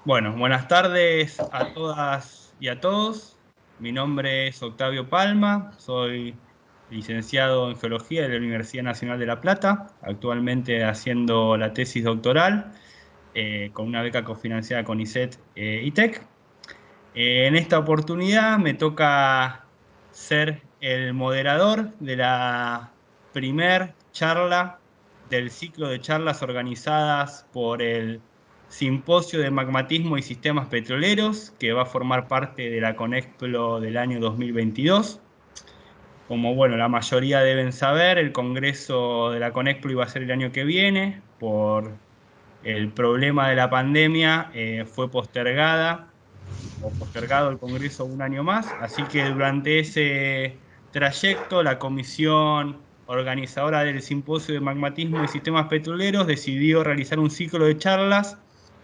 Bueno, buenas tardes a todas y a todos. Mi nombre es Octavio Palma, soy licenciado en Geología de la Universidad Nacional de La Plata, actualmente haciendo la tesis doctoral con una beca cofinanciada con ICET ITEC. En esta oportunidad me toca ser el moderador de la primer charla del ciclo de charlas organizadas por el Simposio de Magmatismo y Sistemas Petroleros, que va a formar parte de la Conexplo del año 2022. Como bueno, la mayoría deben saber, el congreso de la Conexplo iba a ser el año que viene. Por el problema de la pandemia, fue postergada o postergado el Congreso un año más, así que durante ese trayecto la comisión organizadora del Simposio de Magmatismo y Sistemas Petroleros decidió realizar un ciclo de charlas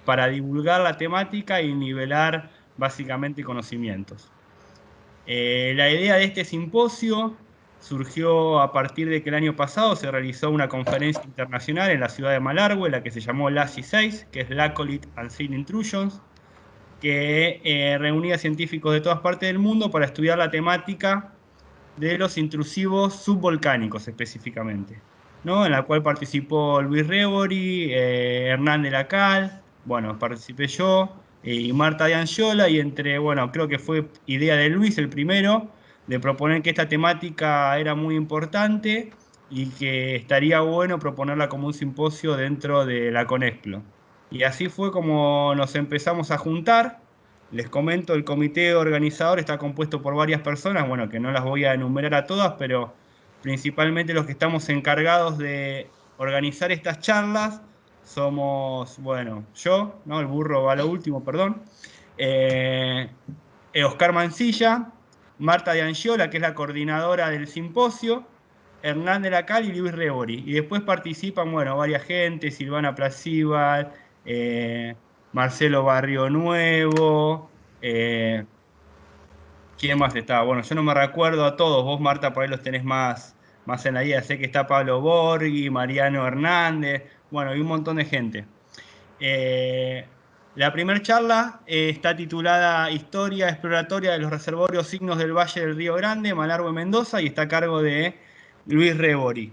para divulgar la temática y nivelar básicamente conocimientos. La idea de este simposio surgió a partir de que el año pasado se realizó una conferencia internacional en la ciudad de Malargüe, la que se llamó LASI-6, que es Lacolith and Seal Intrusions, que reunía científicos de todas partes del mundo para estudiar la temática de los intrusivos subvolcánicos específicamente, ¿no? En la cual participó Luis Rebori, Hernán de la Cal, bueno, participé yo y Marta de Angiola, y bueno, creo que fue idea de Luis el primero, de proponer que esta temática era muy importante y que estaría bueno proponerla como un simposio dentro de la Conexplo. Y así fue como nos empezamos a juntar. Les comento, el comité organizador está compuesto por varias personas, bueno, que no las voy a enumerar a todas, pero principalmente los que estamos encargados de organizar estas charlas somos, bueno, yo, ¿no? El burro va a lo último, perdón. eh, Oscar Mancilla, Marta de Angiola, que es la coordinadora del simposio, Hernán de la Cal y Luis Rebori. Y después participan, bueno, varias gente, Silvana Placíbal, Marcelo Barrio Nuevo, ¿quién más está? Bueno, yo no me recuerdo a todos, vos Marta por ahí los tenés más en la idea, sé que está Pablo Borghi, Mariano Hernández, bueno, y un montón de gente. La primera charla está titulada Historia exploratoria de los reservorios signos del Valle del Río Grande, Malargüe, Mendoza, y está a cargo de Luis Rebori.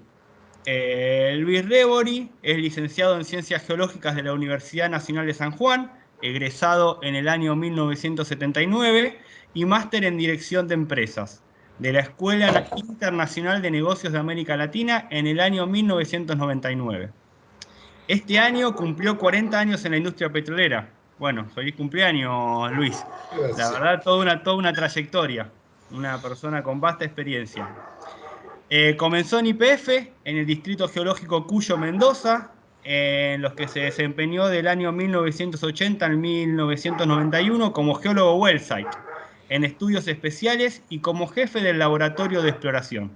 Luis Rebori es licenciado en Ciencias Geológicas de la Universidad Nacional de San Juan, egresado en el año 1979 y máster en Dirección de Empresas de la Escuela Internacional de Negocios de América Latina en el año 1999. Este año cumplió 40 años en la industria petrolera. Bueno, feliz cumpleaños, Luis. La Gracias. verdad, toda una trayectoria, una persona con vasta experiencia. Comenzó en YPF, en el Distrito Geológico Cuyo, Mendoza, en los que se desempeñó del año 1980 al 1991 como geólogo wellsite, en estudios especiales y como jefe del laboratorio de exploración.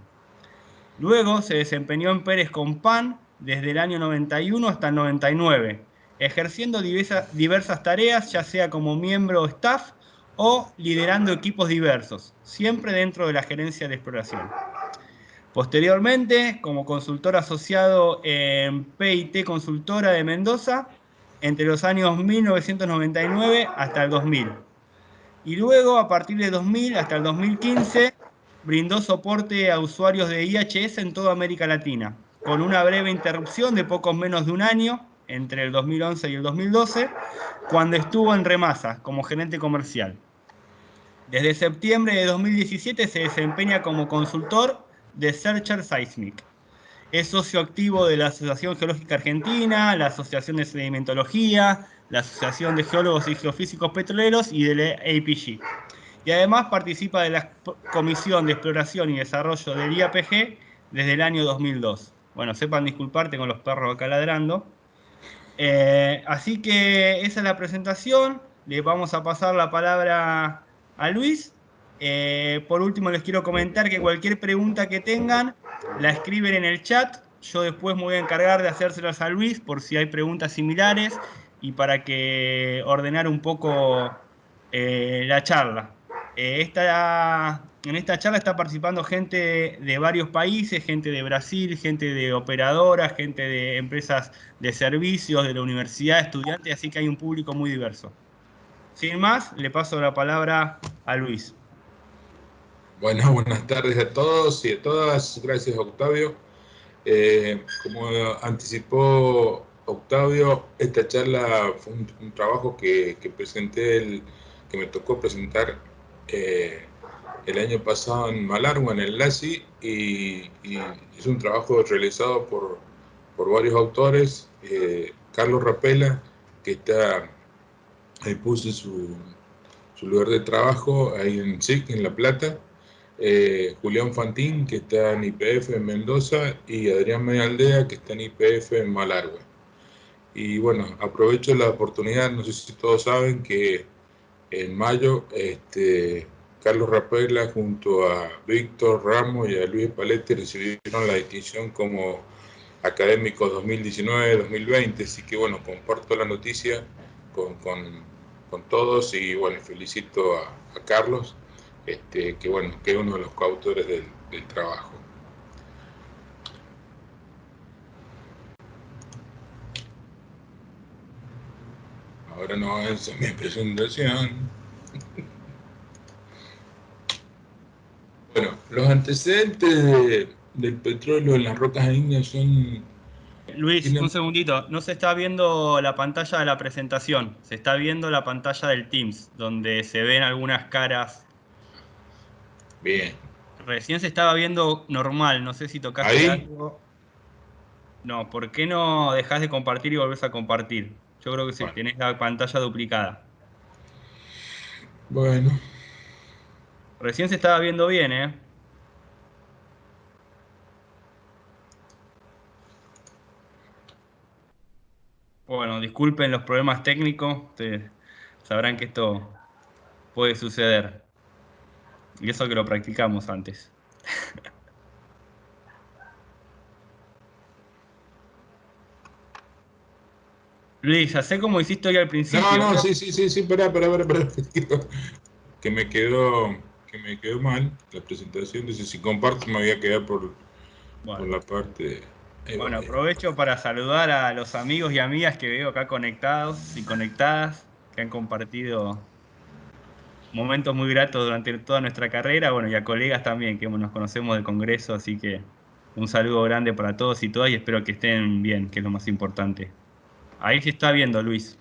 Luego se desempeñó en Pérez Compán desde el año 91 hasta el 99, ejerciendo diversas tareas, ya sea como miembro staff o liderando equipos diversos, siempre dentro de la gerencia de exploración. Posteriormente, como consultor asociado en PIT Consultora de Mendoza, entre los años 1999 hasta el 2000. Y luego, a partir de 2000 hasta el 2015, brindó soporte a usuarios de IHS en toda América Latina, con una breve interrupción de poco menos de un año, entre el 2011 y el 2012, cuando estuvo en Remasa como gerente comercial. Desde septiembre de 2017 se desempeña como consultor de Searcher Seismic. Es socio activo de la Asociación Geológica Argentina, la Asociación de Sedimentología, la Asociación de Geólogos y Geofísicos Petroleros y de la APG. Y además participa de la Comisión de Exploración y Desarrollo del IAPG desde el año 2002. Bueno, sepan disculparte con los perros acá ladrando. Así que esa es la presentación. Le vamos a pasar la palabra a Luis. Por último, les quiero comentar que cualquier pregunta que tengan, la escriben en el chat. Yo después me voy a encargar de hacérselas a Luis por si hay preguntas similares y para que ordenar un poco la charla. En esta charla está participando gente de varios países, gente de Brasil, gente de operadoras, gente de empresas de servicios, de la universidad, estudiantes, así que hay un público muy diverso. sin más, le paso la palabra a Luis. Bueno, buenas tardes a todos y a todas. Gracias, Octavio. Como anticipó Octavio, esta charla fue un trabajo que presenté, que me tocó presentar el año pasado en Malargüe, en el LACI, y es un trabajo realizado por varios autores. Carlos Rapela, que está, ahí puse su lugar de trabajo, ahí en SIC, en La Plata. Julián Fantín, que está en IPF en Mendoza, y Adrián Medialdea, que está en IPF en Malargüe. Y bueno, aprovecho la oportunidad, no sé si todos saben que en mayo Carlos Rapela junto a Víctor Ramos y a Luis Paletti recibieron la distinción como académicos 2019-2020, así que bueno, comparto la noticia con todos y bueno, felicito a Carlos, que bueno, que es uno de los coautores del trabajo. Ahora no avanza mi presentación. Bueno, los antecedentes del petróleo en las rocas ígneas son... Luis, un tienen... segundito. No se está viendo la pantalla de la presentación, se está viendo la pantalla del Teams, donde se ven algunas caras. Bien. Recién se estaba viendo normal, no sé si tocaste Ahí, algo. No, ¿por qué no dejás de compartir y volvés a compartir? Yo creo que si bueno, tenés la pantalla duplicada. bueno, Recién se estaba viendo bien, ¿eh? Bueno, disculpen los problemas técnicos, ustedes sabrán que esto puede suceder. Y eso que lo practicamos antes. Luis, hacé como hiciste hoy al no, principio. no, sí, espera, que me quedó mal la presentación, entonces si comparto me voy a quedar por Bueno, la parte... Ahí va, bueno, ahí va. aprovecho para saludar a los amigos y amigas que veo acá conectados y conectadas, que han compartido momentos muy gratos durante toda nuestra carrera, bueno, y a colegas también, que nos conocemos del Congreso, así que un saludo grande para todos y todas y espero que estén bien, que es lo más importante. Ahí se está viendo, Luis.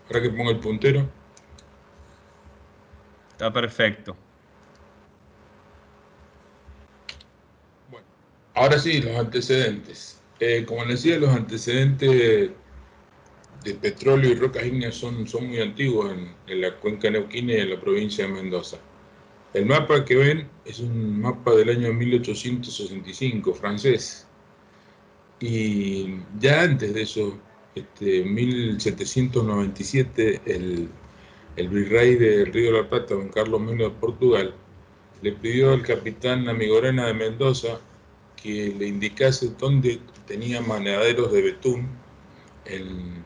Ahora que pongo el puntero. Está perfecto. Bueno, ahora sí, los antecedentes. Como les decía, los antecedentes de petróleo y rocas ígneas son muy antiguos en la cuenca neuquina y en la provincia de Mendoza. El mapa que ven es un mapa del año 1865, francés. Y ya antes de eso, 1797, el virrey del Río de la Plata, don Carlos Melo de Portugal, le pidió al capitán Amigorena de Mendoza que le indicase dónde tenía manaderos de betún en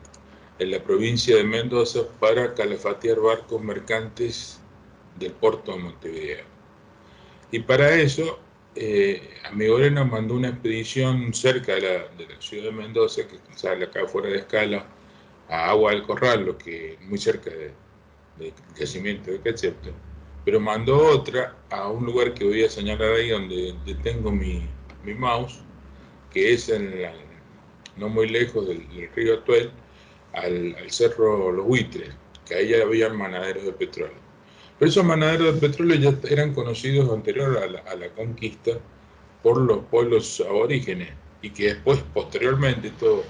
la provincia de Mendoza para calafatear barcos mercantes del puerto de Montevideo. Y para eso, Amigorena mandó una expedición cerca de la ciudad de Mendoza, que sale acá fuera de escala, a Agua del Corral, lo que muy cerca del yacimiento de Cachepto, pero mandó otra a un lugar que voy a señalar ahí donde tengo mi mouse, que es no muy lejos del río Atuel, al cerro Los Buitres, que ahí había manaderos de petróleo. Pero esos manaderos de petróleo ya eran conocidos anterior a la conquista por los pueblos aborígenes y que después, posteriormente, todos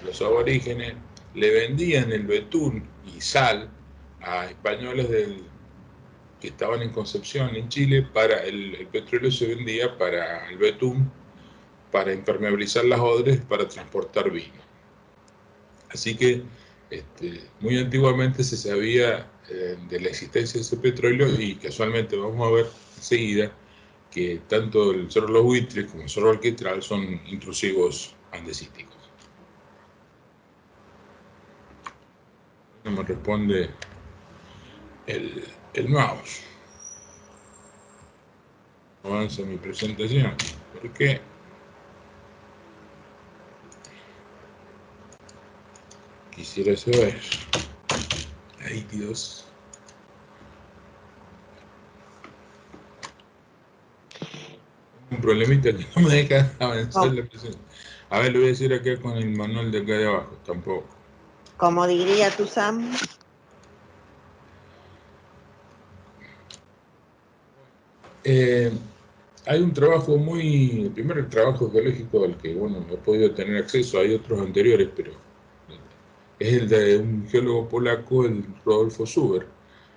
los aborígenes le vendían el betún y sal a españoles que estaban en Concepción, en Chile, para el petróleo se vendía para el betún, para impermeabilizar las odres, para transportar vino. Así que muy antiguamente se sabía de la existencia de ese petróleo y casualmente vamos a ver enseguida que tanto el cerro Los Buitres como el cerro Alquitral son intrusivos andesíticos. No me responde el mouse. Avanza mi presentación. ¿Por qué? Quisiera saber. Ay, Dios. Un problemita que no me deja avanzar la presentación. A ver, lo voy a decir acá con el manual de acá de abajo, tampoco. Como diría tu Sam. Hay un trabajo el primer trabajo geológico al que, bueno, he podido tener acceso, hay otros anteriores, pero es el de un geólogo polaco, el Rodolfo Suber,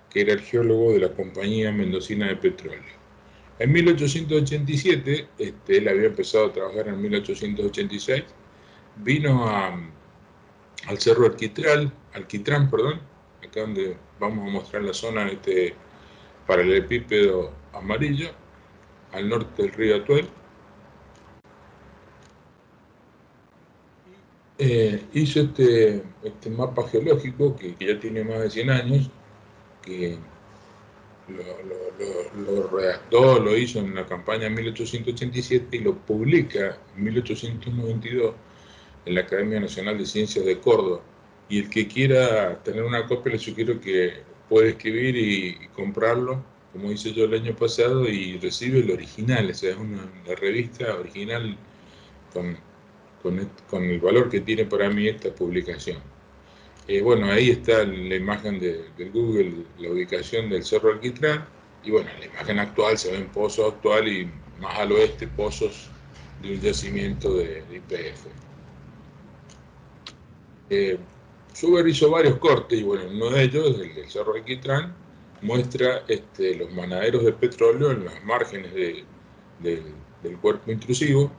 que era el geólogo de la Compañía Mendocina de Petróleo. En 1887, él había empezado a trabajar en 1886, vino al Cerro Alquitrán, acá donde vamos a mostrar la zona paralelepípedo amarillo, al norte del río Atuel. Hizo este mapa geológico que ya tiene más de 100 años, que lo redactó, lo hizo en la campaña en 1887 y lo publica en 1892 en la Academia Nacional de Ciencias de Córdoba. Y el que quiera tener una copia, le sugiero que puede escribir y comprarlo, como hice yo el año pasado, y recibe el original, o sea, es una revista original con el valor que tiene para mí esta publicación. Bueno, ahí está la imagen del Google, la ubicación del Cerro Alquitrán, y bueno, la imagen actual se ven pozos actual y más al oeste pozos de un yacimiento de YPF. Suber hizo varios cortes y bueno, uno de ellos, el del Cerro Alquitrán, muestra los manaderos de petróleo en las márgenes del cuerpo intrusivo.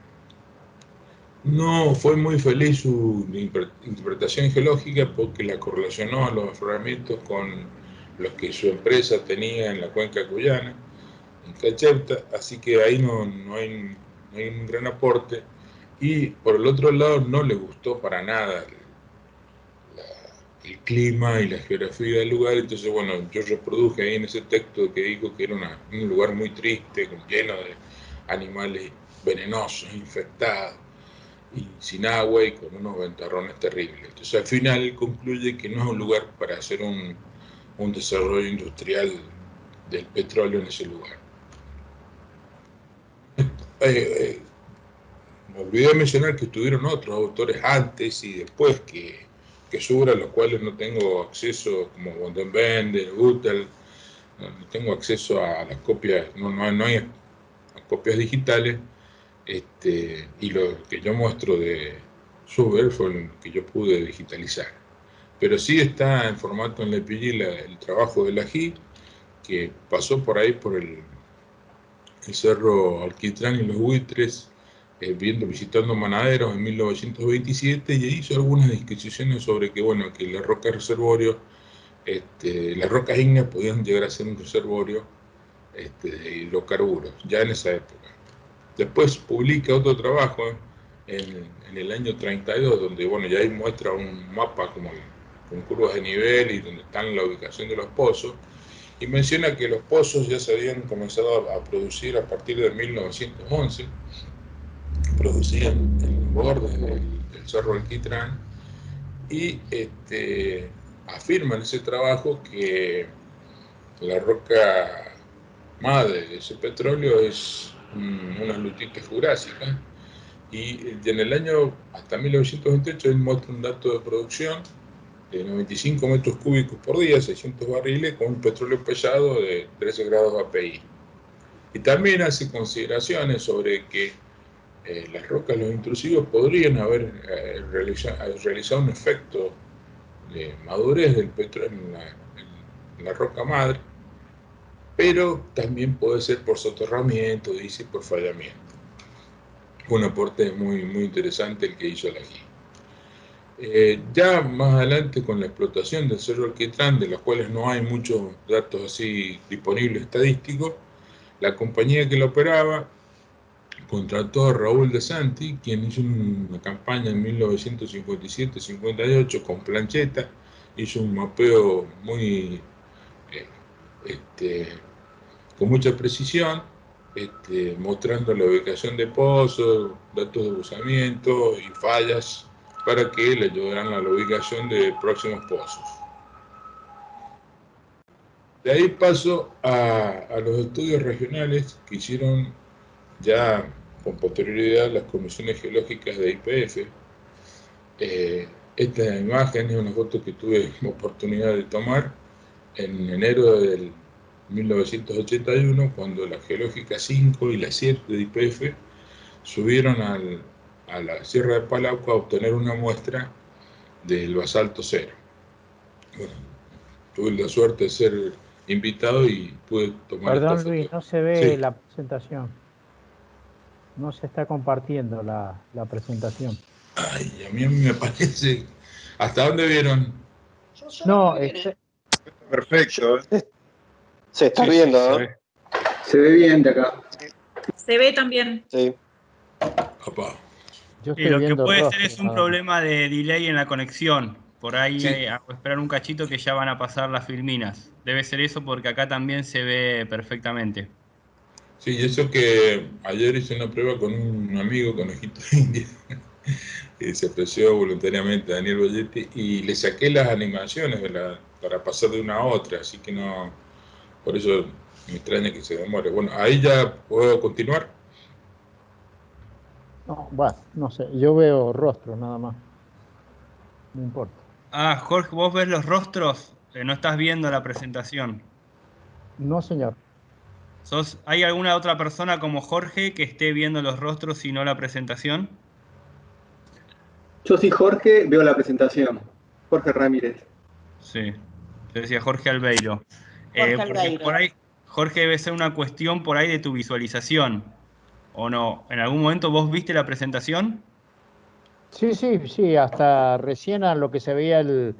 No fue muy feliz su interpretación geológica porque la correlacionó a los afloramientos con los que su empresa tenía en la cuenca cuyana, en Cachepta, así que ahí no hay un gran aporte. Y por el otro lado no le gustó para nada el clima y la geografía del lugar, entonces bueno, yo reproduje ahí en ese texto que dijo que era un lugar muy triste, lleno de animales venenosos, infectados, y sin agua y con unos ventarrones terribles. Entonces al final concluye que no es un lugar para hacer un desarrollo industrial del petróleo en ese lugar. Me olvidé de mencionar que estuvieron otros autores antes y después que Suber, a los cuales no tengo acceso, como Bondenbender, Gutel, no tengo acceso a las copias, no hay copias digitales, y lo que yo muestro de Suber fue lo que yo pude digitalizar. Pero sí está en formato en LPG el trabajo de la GI, que pasó por ahí por el Cerro Alquitrán y los Buitres, visitando manaderos en 1927, y hizo algunas disquisiciones sobre que, bueno, que las rocas reservorio, las rocas ígneas podían llegar a ser un reservorio de hidrocarburos, ya en esa época. Después publica otro trabajo en el año 32, donde, bueno, ya ahí muestra un mapa con curvas de nivel y donde están la ubicación de los pozos, y menciona que los pozos ya se habían comenzado a producir a partir de 1911, producían en los bordes del Cerro Alquitrán, y afirma en ese trabajo que la roca madre de ese petróleo es una lutita jurásica, y en el año hasta 1928 él muestra un dato de producción de 95 metros cúbicos por día, 600 barriles, con un petróleo pesado de 13 grados API. Y también hace consideraciones sobre que las rocas, los intrusivos, podrían haber realizado un efecto de madurez del petróleo en la roca madre, pero también puede ser por soterramiento, dice, por fallamiento. Un aporte muy, muy interesante el que hizo la GI. Ya más adelante, con la explotación del Cerro Alquitrán, de los cuales no hay muchos datos así disponibles estadísticos, la compañía que lo operaba contrató a Raúl de Santi, quien hizo una campaña en 1957-58 con plancheta, hizo un mapeo con mucha precisión, mostrando la ubicación de pozos, datos de buzamiento y fallas para que le ayudaran a la ubicación de próximos pozos. De ahí paso a los estudios regionales que hicieron ya con posterioridad las comisiones geológicas de YPF. Esta imagen es una foto que tuve oportunidad de tomar en enero del 1981, cuando la Geológica 5 y la 7 de YPF subieron a la Sierra de Palauco a obtener una muestra del basalto cero. Bueno, tuve la suerte de ser invitado y pude tomar esta Perdón, foto. Luis, no se ve Sí. la presentación. No se está compartiendo la presentación. Ay, a mí me parece... ¿Hasta dónde vieron? No, Perfecto. Se está Sí, viendo, sí, ¿no? Se ve bien de acá. Se ve también. Sí. Opa. yo Y estoy lo que viendo puede rostro, ser es un nada más. problema de delay en la conexión. Por ahí Sí. hago esperar un cachito que ya van a pasar las filminas. Debe ser eso porque acá también se ve perfectamente. Sí, y eso que ayer hice una prueba con un amigo, Conejito de India, que se ofreció voluntariamente, Daniel Bolletti, y le saqué las animaciones para pasar de una a otra, así que no, por eso me extraña que se demore. Bueno, ahí ya puedo continuar. No, bueno, no sé, yo veo rostro nada más. No importa. Ah, Jorge, vos ves los rostros, no estás viendo la presentación. No, señor. ¿Hay alguna otra persona como Jorge que esté viendo los rostros y no la presentación? Yo soy Jorge, veo la presentación. Jorge Ramírez. Sí, yo decía Jorge Albeiro. Jorge Porque Albeiro. por ahí, Jorge, debe ser una cuestión por ahí de tu visualización, ¿o no? ¿En algún momento vos viste la presentación? Sí, sí, sí, hasta recién a lo que se veía el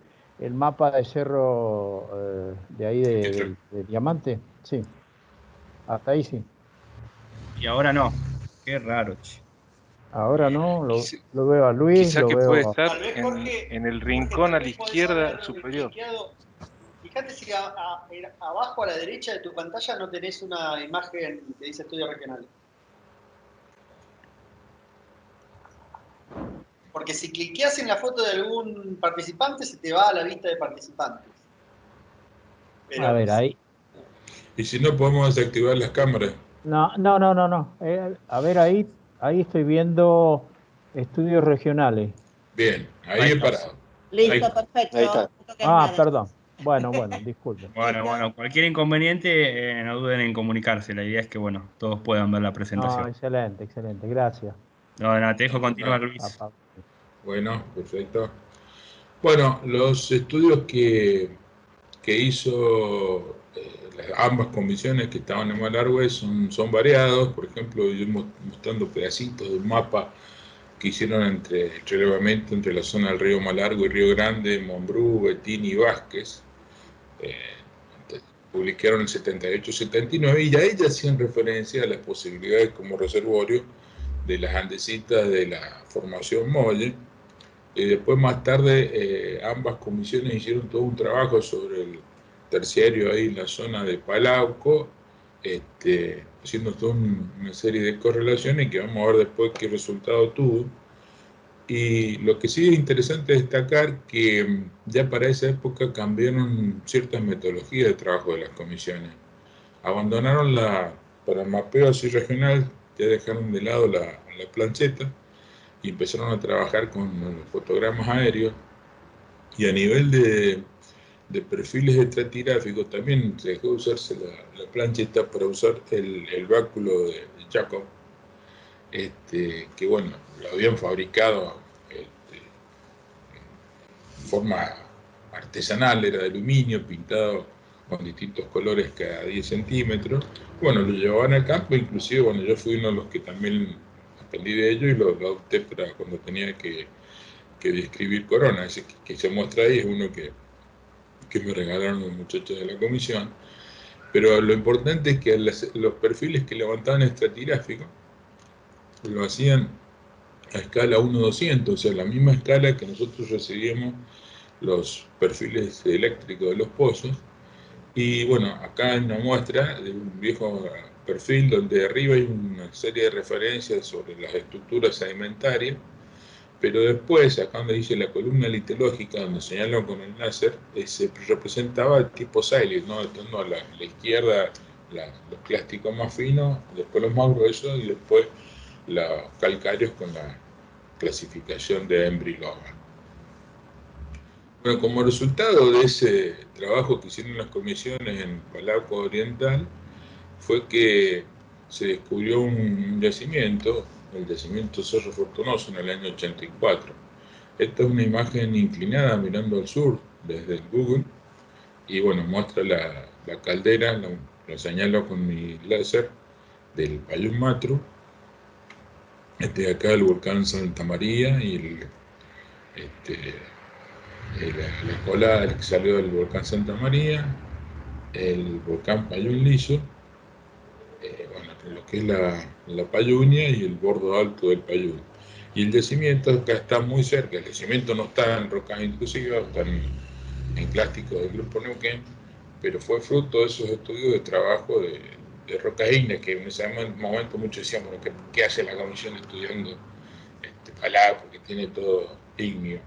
mapa de cerro de ahí de Diamante. Sí, hasta ahí sí. Y ahora no. Qué raro, che. Ahora no, Quizá, lo veo a Luis, quizá lo que puede veo estar Tal vez, Jorge, en el Jorge, rincón tal a la vez podés izquierda haberlo superior. cliqueado. Fíjate si abajo a la derecha de tu pantalla no tenés una imagen que dice estudio regional. Porque si cliqueas en la foto de algún participante, se te va a la vista de participantes. Pero, a ver, ahí. Y si no, podemos desactivar las cámaras. No. A ver, ahí estoy viendo estudios regionales. Bien, ahí Ahí he está. parado. Listo, Ahí. perfecto. Ahí está. No toques Ah, nada. perdón. Bueno, disculpen. Bueno, cualquier inconveniente, no duden en comunicarse. La idea es que, bueno, todos puedan ver la No, presentación. excelente, gracias. No, nada, te dejo No, continuar, no. Luis. Bueno, perfecto. Bueno, los estudios que hizo ambas comisiones que estaban en Malargüe son variados. Por ejemplo, yo mostrando pedacitos de un mapa que hicieron entre el relevamiento entre la zona del río Malargüe y Río Grande, Mombrú, Bettini y Vázquez. Publicaron en el 78-79 y ahí ya hacían referencia a las posibilidades como reservorio de las andesitas de la formación Molle. Y después más tarde ambas comisiones hicieron todo un trabajo sobre el terciario ahí en la zona de Palauco, haciendo toda una serie de correlaciones que vamos a ver después qué resultado tuvo. Y lo que sí es interesante destacar que ya para esa época cambiaron ciertas metodologías de trabajo de las comisiones. Abandonaron para el mapeo así regional, ya dejaron de lado la plancheta y empezaron a trabajar con los fotogramas aéreos, y a nivel de perfiles estratigráficos también se dejó de usarse la plancheta para usar el báculo de Jacob, que bueno, lo habían fabricado de forma artesanal, era de aluminio, pintado con distintos colores cada 10 centímetros. Bueno, lo llevaban al campo, inclusive, bueno, yo fui uno de los que también aprendí de ello y lo adopté para cuando tenía que describir corona. Ese que se muestra ahí es uno que me regalaron los muchachos de la comisión. Pero lo importante es que los perfiles que levantaban estratigráficos lo hacían a escala 1:200, o sea, la misma escala que nosotros recibíamos los perfiles eléctricos de los pozos. Y bueno, acá hay una muestra de un viejo perfil donde arriba hay una serie de referencias sobre las estructuras sedimentarias, Pero después, acá donde dice la columna litológica, donde señaló con el láser, se representaba el tipo Silix, ¿no? Estando a la izquierda los plásticos más finos, después los más gruesos y después los calcáreos con la clasificación de Embry-Lover. Bueno, como resultado de ese trabajo que hicieron las comisiones en Palauco Oriental, fue que se descubrió un yacimiento, el yacimiento Cerro Fortunoso, en el año 84. Esta es una imagen inclinada mirando al sur desde el Google, y bueno, muestra la caldera, lo señalo con mi láser, del Payún Matru. De acá el volcán Santa María y la cola que salió del volcán Santa María, el volcán Payún Liso, bueno, lo que es la Payunia y el bordo alto del Payún. Y el yacimiento acá está muy cerca, el yacimiento no está en rocas intrusivas, está en plástico del Grupo Neuquén, pero fue fruto de esos estudios de trabajo de rocas ígneas, que en ese momento muchos decían, bueno, ¿qué hace la comisión estudiando Palá, porque tiene todo ígneo?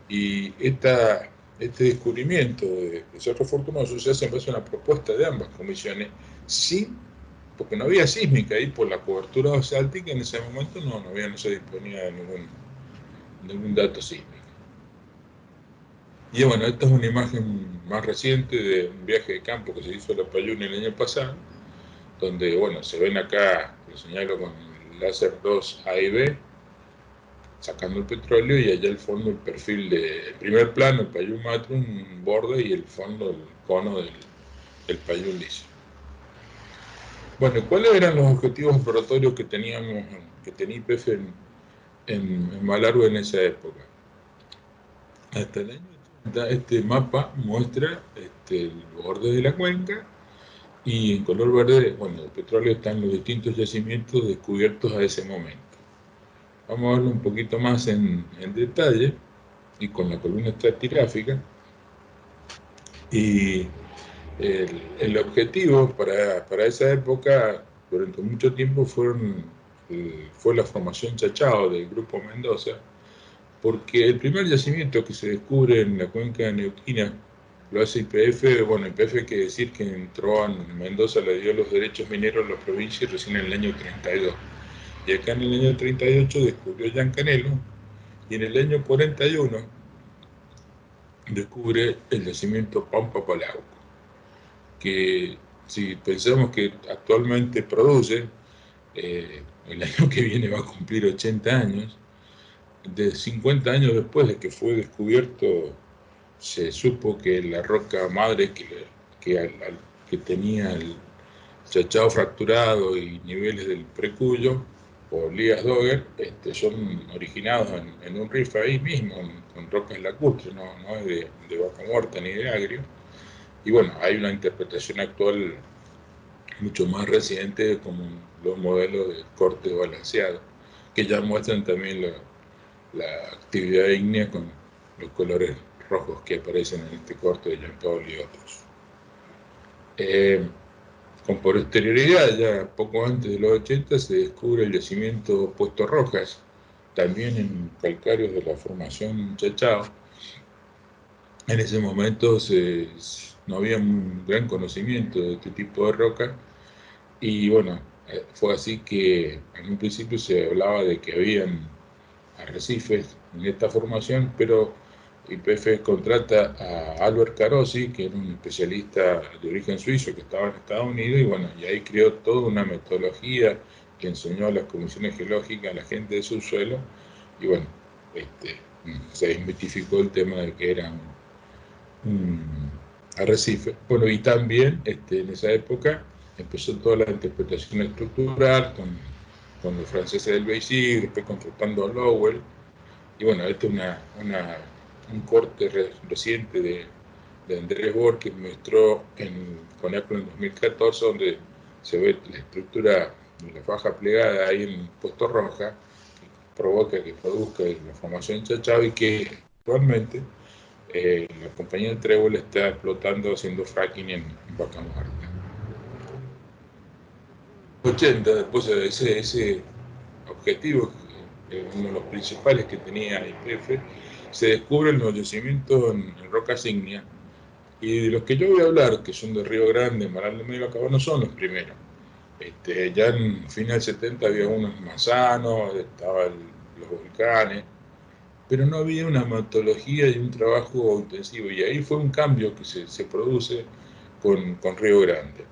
Y este descubrimiento de Cerro Fortunoso se hace en base a una propuesta de ambas comisiones, porque no había sísmica ahí por la cobertura basáltica, en ese momento no se disponía de ningún dato sísmico. Y bueno, esta es una imagen más reciente de un viaje de campo que se hizo a la Payún el año pasado, donde, bueno, se ven acá, lo señalo con el láser 2 A y B, sacando el petróleo, y allá al fondo el perfil del primer plano, el Payún Matru, un borde, y el fondo, el cono del Payún Liso. Bueno, ¿cuáles eran los objetivos operatorios que tenía YPF en Malargüe en esa época? Hasta el año 80, este mapa muestra el borde de la cuenca, y en color verde, bueno, el petróleo está en los distintos yacimientos descubiertos a ese momento. Vamos a verlo un poquito más en detalle, y con la columna estratigráfica. Y el objetivo para esa época, durante mucho tiempo, fue la formación Chachao del Grupo Mendoza, porque el primer yacimiento que se descubre en la cuenca neuquina lo hace YPF. Bueno, YPF hay que decir que entró en Mendoza, le dio los derechos mineros a la provincia recién en el año 32. Y acá en el año 38 descubrió Yancanelo, y en el año 41 descubre el yacimiento Pampa Palauco, que si pensamos que actualmente produce, el año que viene va a cumplir 80 años, de 50 años después de que fue descubierto, se supo que la roca madre que tenía el Chachao fracturado y niveles del Precuyo, o Lías Dogger, son originados en un riff ahí mismo, con rocas lacustres, no es de vaca muerta ni de agrio. Y bueno, hay una interpretación actual mucho más reciente, como los modelos de corte balanceado, que ya muestran también la actividad ígnea con los colores rojos que aparecen en este corte de Jean Paul y otros. Con posterioridad, ya poco antes de los 80, se descubre el yacimiento Puesto Rojas, también en calcáreos de la formación Chachao. En ese momento no había un gran conocimiento de este tipo de roca, y bueno, fue así que en un principio se hablaba de que habían arrecifes en esta formación, pero YPF contrata a Albert Carosi, que era un especialista de origen suizo que estaba en Estados Unidos, y bueno, y ahí creó toda una metodología que enseñó a las comisiones geológicas, a la gente de subsuelo, y bueno, se desmitificó el tema de que era un arrecife. Bueno, y también en esa época empezó toda la interpretación estructural con los franceses del Beyssier, después contratando a Lowell. Y bueno, este es un corte reciente de Andrés Bohr, que mostró en CONACLO en 2014, donde se ve la estructura de la faja plegada ahí en Puesto Roja, que provoca que produzca la formación Chachao, y que actualmente la compañía del Trébol está explotando, haciendo fracking en Vaca Muerta. 80, después de ese objetivo uno de los principales que tenía YPF, se descubren los yacimientos en rocas ígneas, y de los que yo voy a hablar, que son de Río Grande, Maral de Medio Acabado, no son los primeros. Ya en final del 70 había unos manzanos, estaban los volcanes, pero no había una metodología y un trabajo intensivo, y ahí fue un cambio que se produce con Río Grande.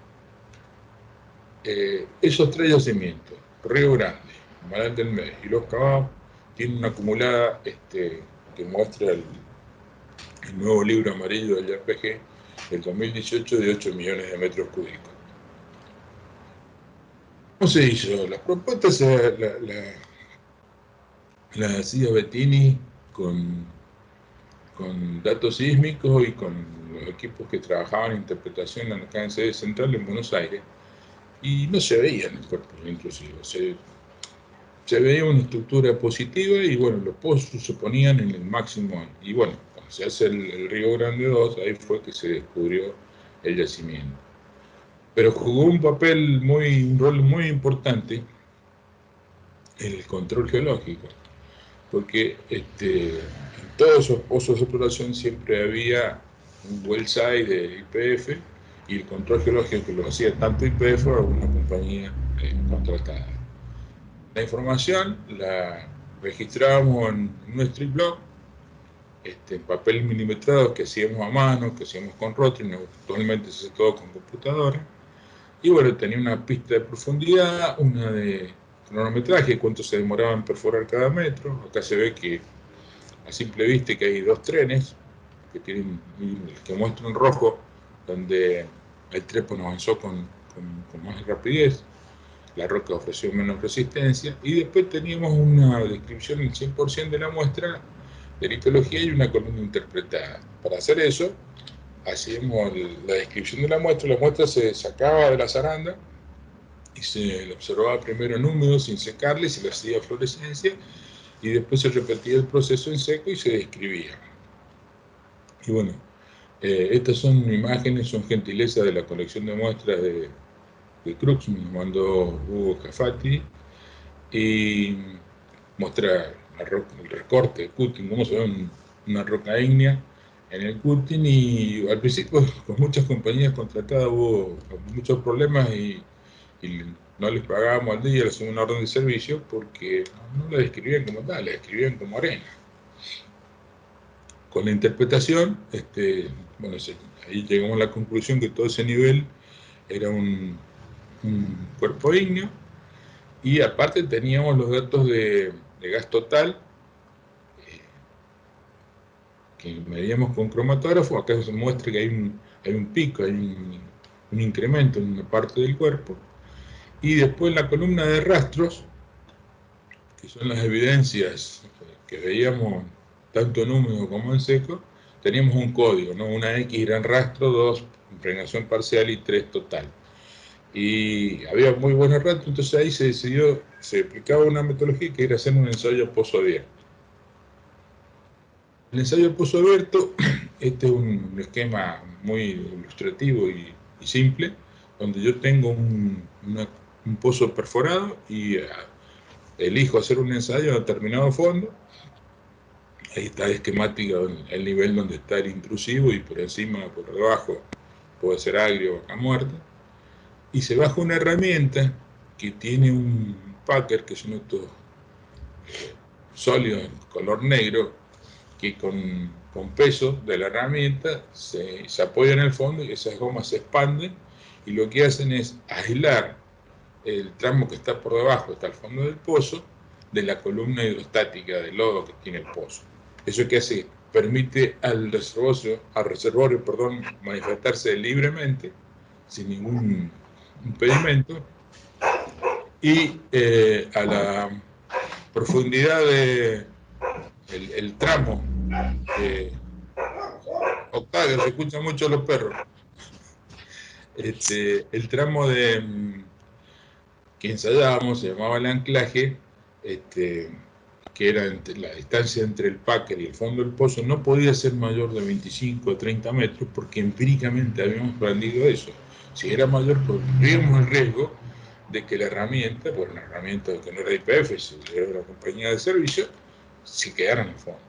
Esos tres yacimientos, Río Grande, Maral del Medio y Los Cabados, tienen una acumulada que muestra el nuevo libro amarillo del YPG del 2018 de 8 millones de metros cúbicos. ¿Cómo se hizo? Las propuestas la hacía Bettini con datos sísmicos y con los equipos que trabajaban en interpretación acá en sede central en Buenos Aires, y no se veían los cuerpos intrusivos. Se veía una estructura positiva y bueno, los pozos se ponían en el máximo, y bueno, cuando se hace el Río Grande 2, ahí fue que se descubrió el yacimiento. Pero jugó un rol muy importante el control geológico, porque en todos esos pozos de exploración siempre había un well site de YPF, y el control geológico que lo hacía tanto YPF o una compañía contratada. La información la registrábamos en un strip log, en papel milimetrado que hacíamos a mano, que hacíamos con Rotring, actualmente se hace todo con computadora. Y bueno, tenía una pista de profundidad, una de cronometraje, cuánto se demoraba en perforar cada metro. Acá se ve que a simple vista que hay dos trenes que muestran en rojo, donde el trépano avanzó con más rapidez, la roca ofreció menos resistencia, y después teníamos una descripción del 100% de la muestra de litología y una columna interpretada. Para hacer eso, hacíamos la descripción de la muestra se sacaba de la zaranda y se la observaba primero en húmedo sin secarle, se le hacía fluorescencia, y después se repetía el proceso en seco y se describía. Y bueno, estas son imágenes, son gentileza de la colección de muestras de Crux, me nos mandó Hugo Cafati, y muestra el recorte de cutting, cómo se ve una roca ígnea en el cutting, y al principio con muchas compañías contratadas hubo muchos problemas y no les pagábamos al día, les hacíamos una orden de servicio porque no la describían como tal, la describían como arena. Con la interpretación, bueno, ahí llegamos a la conclusión que todo ese nivel era un cuerpo ígneo, y aparte teníamos los datos de gas total que medíamos con cromatógrafo. Acá se muestra que hay un pico, hay un incremento en una parte del cuerpo, y después en la columna de rastros, que son las evidencias que veíamos tanto en húmedo como en seco, teníamos un código, ¿no? Una X gran rastro, 2 impregnación parcial y 3 total. Y había muy buenos rastros, entonces ahí se decidió, se aplicaba una metodología que era hacer un ensayo a pozo abierto. El ensayo a pozo abierto, este es un esquema muy ilustrativo y simple, donde yo tengo un pozo perforado y elijo hacer un ensayo a determinado fondo. Ahí está esquemática el nivel donde está el intrusivo, y por encima, por debajo, puede ser agrio o vaca muerta. Y se baja una herramienta que tiene un packer, que son estos sólidos color negro, que con peso de la herramienta se apoya en el fondo, y esas gomas se expanden, y lo que hacen es aislar el tramo que está por debajo, hasta el fondo del pozo, de la columna hidrostática de lodo que tiene el pozo. Eso que hace, permite al reservorio, manifestarse libremente, sin ningún impedimento, y a la profundidad el tramo Octavio, se escuchan mucho los perros. El tramo que ensayábamos se llamaba el anclaje, que era la distancia entre el packer y el fondo del pozo, no podía ser mayor de 25 o 30 metros, porque empíricamente habíamos aprendido eso. Si era mayor, corríamos el riesgo de que la herramienta, bueno, la herramienta que no era IPF, era una compañía de servicio, se quedara en el fondo.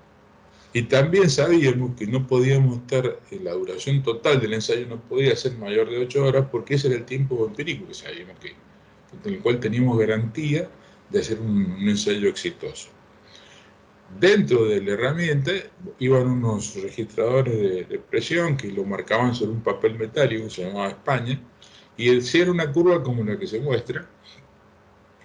Y también sabíamos que no podíamos estar, en la duración total del ensayo no podía ser mayor de 8 horas, porque ese era el tiempo empírico que sabíamos que, en el cual teníamos garantía de hacer un ensayo exitoso. Dentro de la herramienta iban unos registradores de presión que lo marcaban sobre un papel metálico que se llamaba España, y si era una curva como la que se muestra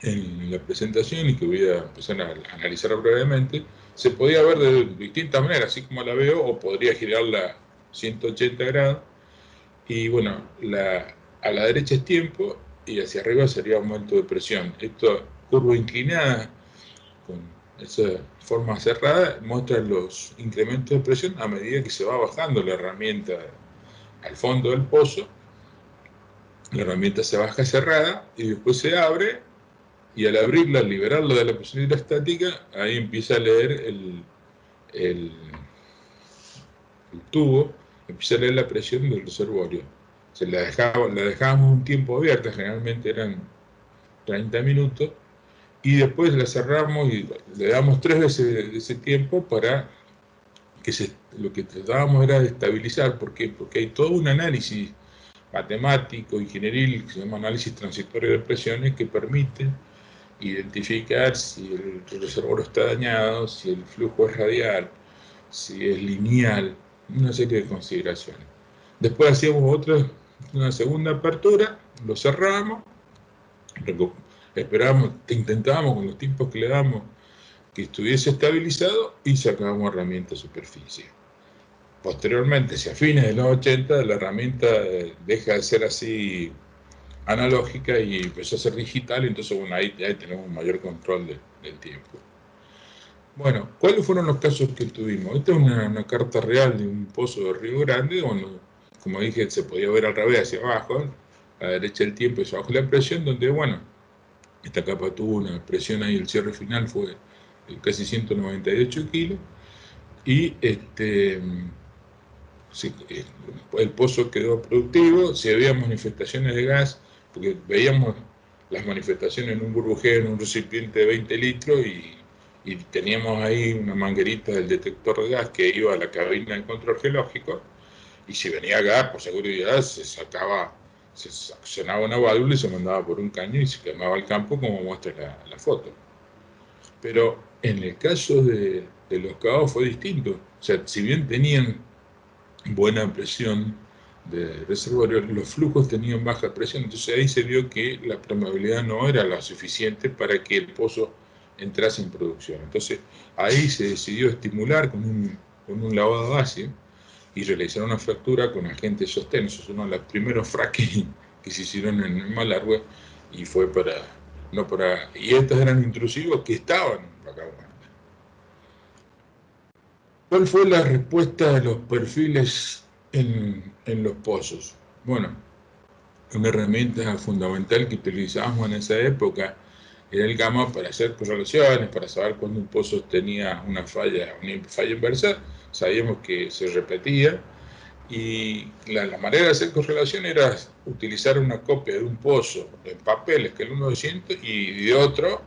en la presentación y que voy a empezar a analizar brevemente, se podía ver de distintas maneras, así como la veo, o podría girarla 180 grados, y bueno, a la derecha es tiempo y hacia arriba sería aumento de presión. Esta curva inclinada con esa forma cerrada muestra los incrementos de presión a medida que se va bajando la herramienta al fondo del pozo. La herramienta se baja cerrada y después se abre, y al abrirla, al liberarla de la presión hidrostática, ahí empieza a leer el tubo, empieza a leer la presión del reservorio. La dejábamos un tiempo abierta, generalmente eran 30 minutos, y después la cerramos y le damos 3 veces ese tiempo para que lo que tratábamos era de estabilizar. ¿Por qué? Porque hay todo un análisis matemático, ingenieril, que se llama análisis transitorio de presiones, que permite identificar si el reservorio está dañado, si el flujo es radial, si es lineal, una serie de consideraciones. Después hacíamos una segunda apertura, lo cerrábamos, esperábamos, intentábamos con los tiempos que le damos que estuviese estabilizado y sacábamos herramienta a superficie. Posteriormente, hacia fines de los 80, la herramienta deja de ser así analógica y empezó a ser digital, entonces bueno, ahí tenemos un mayor control del tiempo. Bueno, ¿cuáles fueron los casos que tuvimos? Esta es una carta real de un pozo de Río Grande, donde, como dije, se podía ver al revés, hacia abajo, a la derecha el tiempo y hacia abajo la presión, donde, bueno, esta capa tuvo una presión ahí, el cierre final fue de casi 198 kilos, y el pozo quedó productivo. Si había manifestaciones de gas, porque veíamos las manifestaciones en un burbujeo, en un recipiente de 20 litros, y teníamos ahí una manguerita del detector de gas que iba a la cabina de control geológico, y si venía gas, por seguridad, se accionaba una válvula y se mandaba por un caño y se quemaba el campo, como muestra la foto. Pero en el caso de los cavos fue distinto. O sea, si bien tenían buena presión de reservorio, los flujos tenían baja presión, entonces ahí se vio que la permeabilidad no era la suficiente para que el pozo entrase en producción. Entonces ahí se decidió estimular con un lavado base y realizar una fractura con agente sostén. Esos son uno de los primeros fracking que se hicieron en el Malargüe, y fue y estos eran intrusivos que estaban en Vaca Muerta. ¿Cuál fue la respuesta de los perfiles en los pozos? Bueno, una herramienta fundamental que utilizábamos en esa época era el gamma para hacer correlaciones, para saber cuándo un pozo tenía una falla inversa. Sabíamos que se repetía, y la manera de hacer correlación era utilizar una copia de un pozo en papel, escala 1/200, y de otro,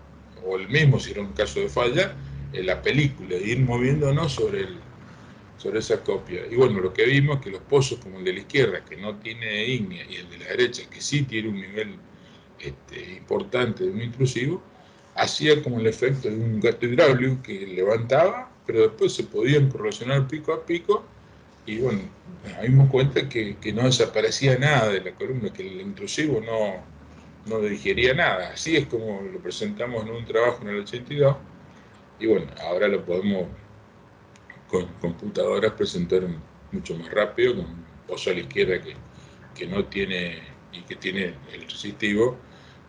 o el mismo si era un caso de falla, en la película, e ir moviéndonos sobre esa copia. Y bueno, lo que vimos es que los pozos como el de la izquierda, que no tiene ígnea, y el de la derecha, que sí tiene un nivel importante de un intrusivo, hacía como el efecto de un gato hidráulico que levantaba, pero después se podían correlacionar pico a pico, y bueno, nos dimos cuenta que no desaparecía nada de la columna, que el intrusivo no digería nada. Así es como lo presentamos en un trabajo en el 82, y bueno, ahora lo podemos con computadoras presentar mucho más rápido, con un pozo a la izquierda que no tiene, y que tiene el resistivo,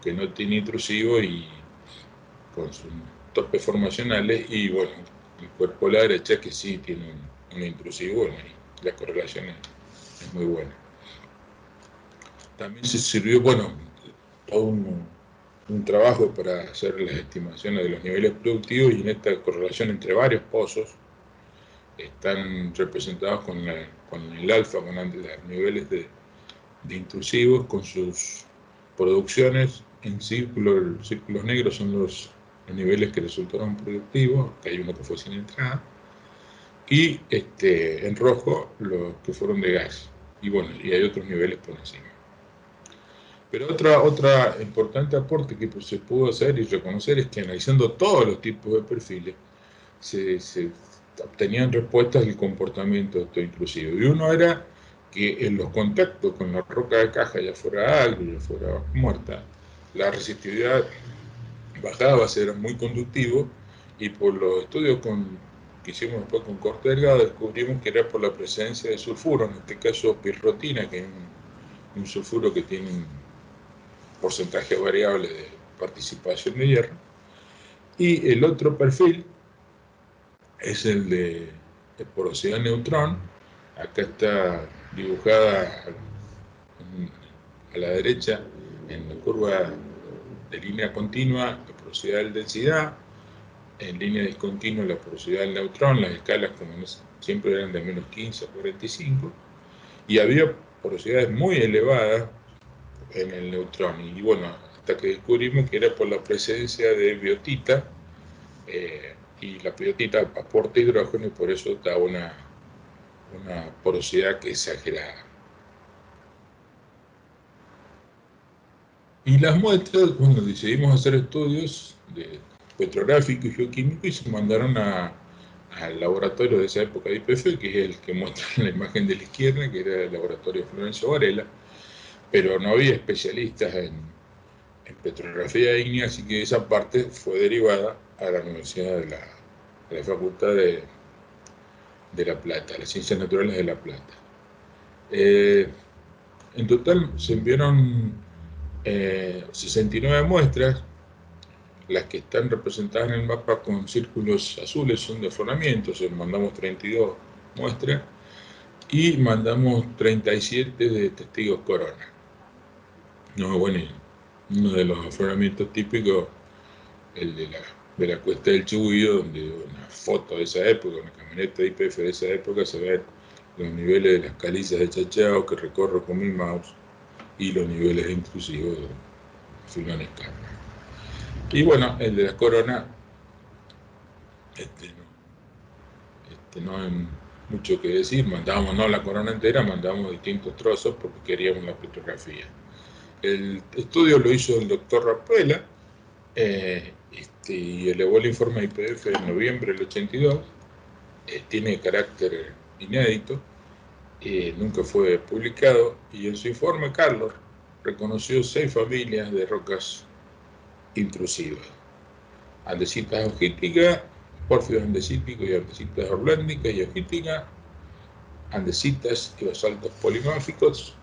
que no tiene intrusivo, y con sus topes formacionales, y bueno, el cuerpo a la derecha que sí tiene un intrusivo, bueno, y la correlación es muy buena. También se sirvió, bueno, todo un trabajo para hacer las estimaciones de los niveles productivos, y en esta correlación entre varios pozos están representados con el alfa, con los niveles de intrusivos, con sus producciones en círculos negros son los niveles que resultaron productivos, que hay uno que fue sin entrada, y en rojo los que fueron de gas. Y bueno, y hay otros niveles por encima. Pero otra importante aporte que se pudo hacer y reconocer es que analizando todos los tipos de perfiles, se obtenían respuestas del comportamiento autointrusivo. Y uno era que en los contactos con la roca de caja, ya fuera agrio, ya fuera muerta, la resistividad bajaba, era muy conductivo, y por los estudios que hicimos después con corte delgado descubrimos que era por la presencia de sulfuro, en este caso pirrotina, que es un sulfuro que tiene un porcentaje variable de participación de hierro. Y el otro perfil es el de porosidad neutrón. Acá está dibujada a la derecha en la curva de línea continua la porosidad de densidad, en línea discontinua la porosidad del neutrón, las escalas como siempre eran de menos 15 a 45, y había porosidades muy elevadas en el neutrón, y bueno, hasta que descubrimos que era por la presencia de biotita, y la biotita aporta hidrógeno y por eso da una porosidad que es exagerada. Y las muestras, bueno, decidimos hacer estudios petrográficos y geoquímicos y se mandaron al laboratorio de esa época de IPF, que es el que muestra en la imagen de la izquierda, que era el laboratorio de Florencio Varela, pero no había especialistas en petrografía ígnea, así que esa parte fue derivada a la Universidad de la Facultad de La Plata, las Ciencias Naturales de La Plata. En total se enviaron 69 muestras. Las que están representadas en el mapa con círculos azules son de afloramiento, mandamos 32 muestras y mandamos 37 de testigos corona. No, bueno, uno de los afloramientos típicos, el de la Cuesta del Chubullo, donde una foto de esa época, una camioneta de IPF de esa época, se ven los niveles de las calizas de Chachao que recorro con mi mouse y los niveles intrusivos de Fulano Escapa. Y bueno, el de la corona, no hay mucho que decir, mandábamos no la corona entera, mandábamos distintos trozos porque queríamos la petrografía. El estudio lo hizo el doctor Rapuela, y elevó el informe IPF en noviembre del 82, tiene carácter inédito, nunca fue publicado, y en su informe Carlos reconoció 6 familias de rocas intrusivas: andesitas augíticas, pórfidos andesíticos y andesitas orlándicas y augíticas, andesitas y basaltos polimórficos,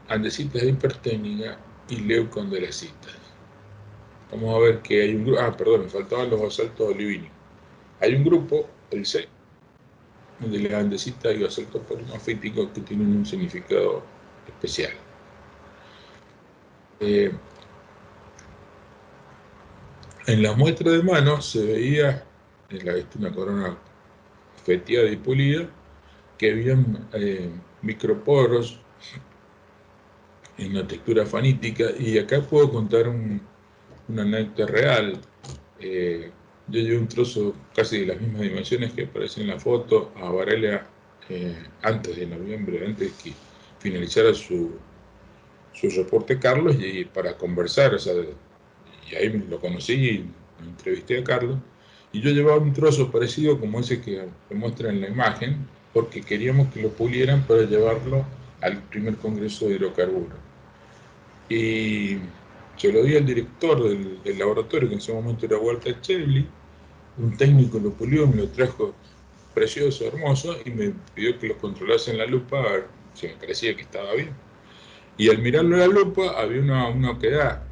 andesitas hiperténicas y leucoandesitas. Vamos a ver que hay un grupo, perdón, me faltaban los basaltos olivínicos. Hay un grupo, el C, de las andesitas y basaltos polimórficos que tienen un significado especial. En la muestra de mano se veía, una corona feteada y pulida, que habían microporos en una textura fanítica, y acá puedo contar una anécdota real. Yo llevé un trozo casi de las mismas dimensiones que aparece en la foto a Varela antes de noviembre, antes de que finalizara su reporte Carlos, y para conversar, y ahí lo conocí y lo entrevisté a Carlos, y yo llevaba un trozo parecido como ese que muestra en la imagen, porque queríamos que lo pulieran para llevarlo al primer congreso de hidrocarburos. Y se lo di al director del laboratorio, que en ese momento era Walter Chevly, un técnico lo pulió, me lo trajo precioso, hermoso, y me pidió que lo controlase en la lupa a ver si me parecía que estaba bien. Y al mirarlo en la lupa había una oquedad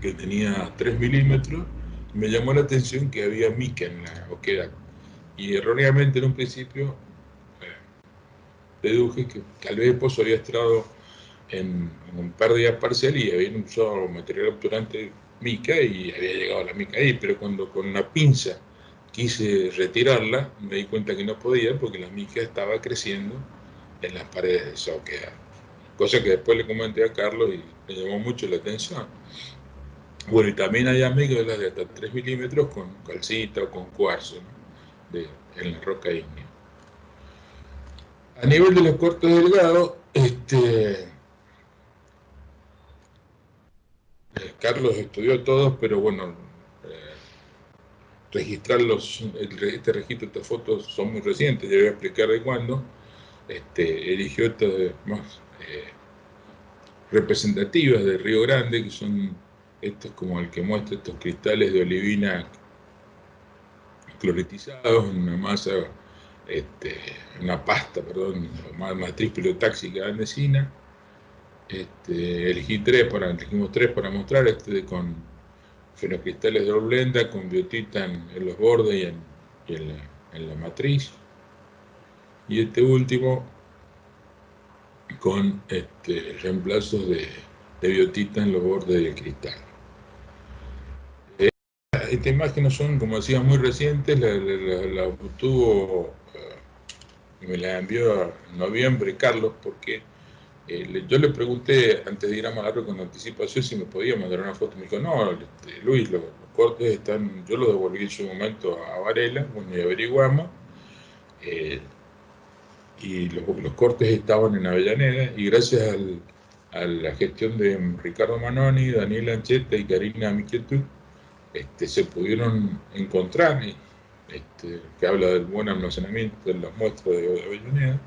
que tenía 3 milímetros, y me llamó la atención que había mica en la oquedad. Y erróneamente en un principio deduje que tal vez el pozo había estado en pérdida parcial y habían usado material obturante mica y había llegado la mica ahí, pero cuando con una pinza quise retirarla, me di cuenta que no podía porque la mica estaba creciendo en las paredes de esa oquedad. cosa que después le comenté a Carlos y me llamó mucho la atención. Bueno, y también hay amígdalas de hasta 3 milímetros con calcita o con cuarzo, ¿no? En la roca ígnea. A nivel de los cortes delgados, Carlos estudió todos, pero bueno, registrarlos, este registro, estas fotos son muy recientes, ya voy a explicar de cuándo. Eligió estas más representativas de Río Grande, que son estos como el que muestra estos cristales de olivina cloretizados en una masa, una pasta, perdón, matriz pilotáxica andesina. Elegimos tres para mostrar, con fenocristales de Orblenda, con biotita en los bordes y en la matriz. Y este último con reemplazos de biotita en los bordes del cristal. Estas imágenes son, como decía, muy recientes, la obtuvo, me la envió en noviembre Carlos, porque yo le pregunté antes de ir a Malargüe con anticipación si me podía mandar una foto. Me dijo, no, Luis, los cortes están, yo los devolví en su momento a Varela, bueno, y averiguamos, y los cortes estaban en Avellaneda, y gracias a la gestión de Ricardo Manoni, Daniel Ancheta y Karina Miquetu, se pudieron encontrar, que habla del buen almacenamiento de las muestras de Avellaneda,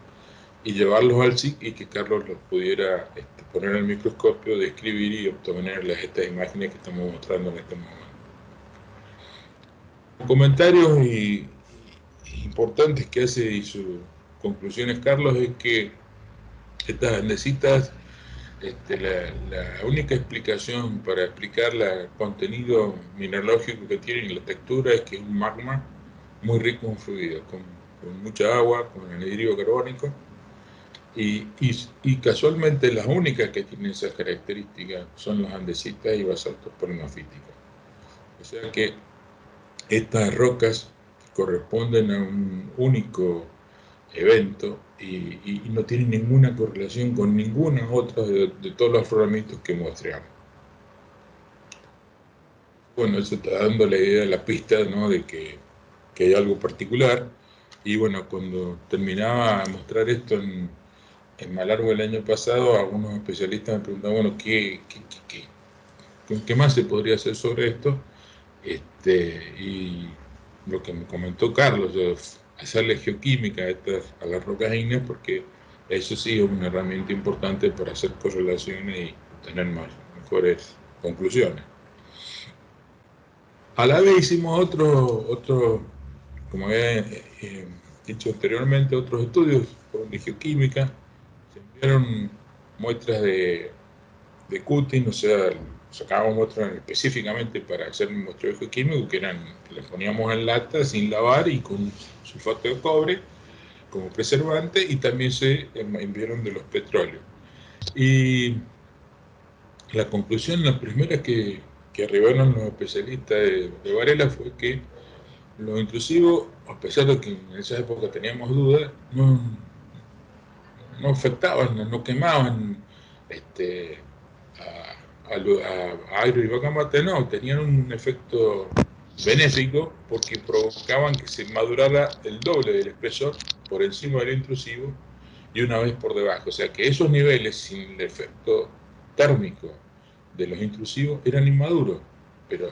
y llevarlos al SIC y que Carlos los pudiera poner en el microscopio, describir y obtener estas imágenes que estamos mostrando en este momento. Comentarios importantes que hace y sus conclusiones Carlos es que estas andesitas, la única explicación para explicar el contenido mineralógico que tienen y la textura es que es un magma muy rico en fluidos, con mucha agua, con anhidrido carbónico, y casualmente las únicas que tienen esas características son las andesitas y basaltos permafíticos. O sea que estas rocas corresponden a un único evento y no tienen ninguna correlación con ninguna otra de todos los afloramientos que mostramos. Bueno, eso está dando la idea, la pista, ¿no?, de que hay algo particular. Y bueno, cuando terminaba de mostrar esto en Malargüe el año pasado, algunos especialistas me preguntaban, bueno, ¿qué más se podría hacer sobre esto? Y lo que me comentó Carlos, hacerle geoquímica a las rocas ígneas, porque eso sí es una herramienta importante para hacer correlaciones y tener mejores conclusiones. A la vez hicimos otro, como había dicho anteriormente, otros estudios de geoquímica. Se enviaron muestras de cutting, o sea, sacábamos muestras específicamente para hacer un muestreo geoquímico, que las poníamos en lata sin lavar y con sulfato de cobre como preservante, y también se enviaron de los petróleos. Y la conclusión, la primera que arribaron los especialistas de Varela, fue que los intrusivos, a pesar de que en esa época teníamos dudas, no afectaban, no quemaban a Airo y Bacamarte, no, tenían un efecto benéfico porque provocaban que se madurara el doble del espesor por encima del intrusivo y una vez por debajo. O sea que esos niveles, sin el efecto térmico de los intrusivos, eran inmaduros, pero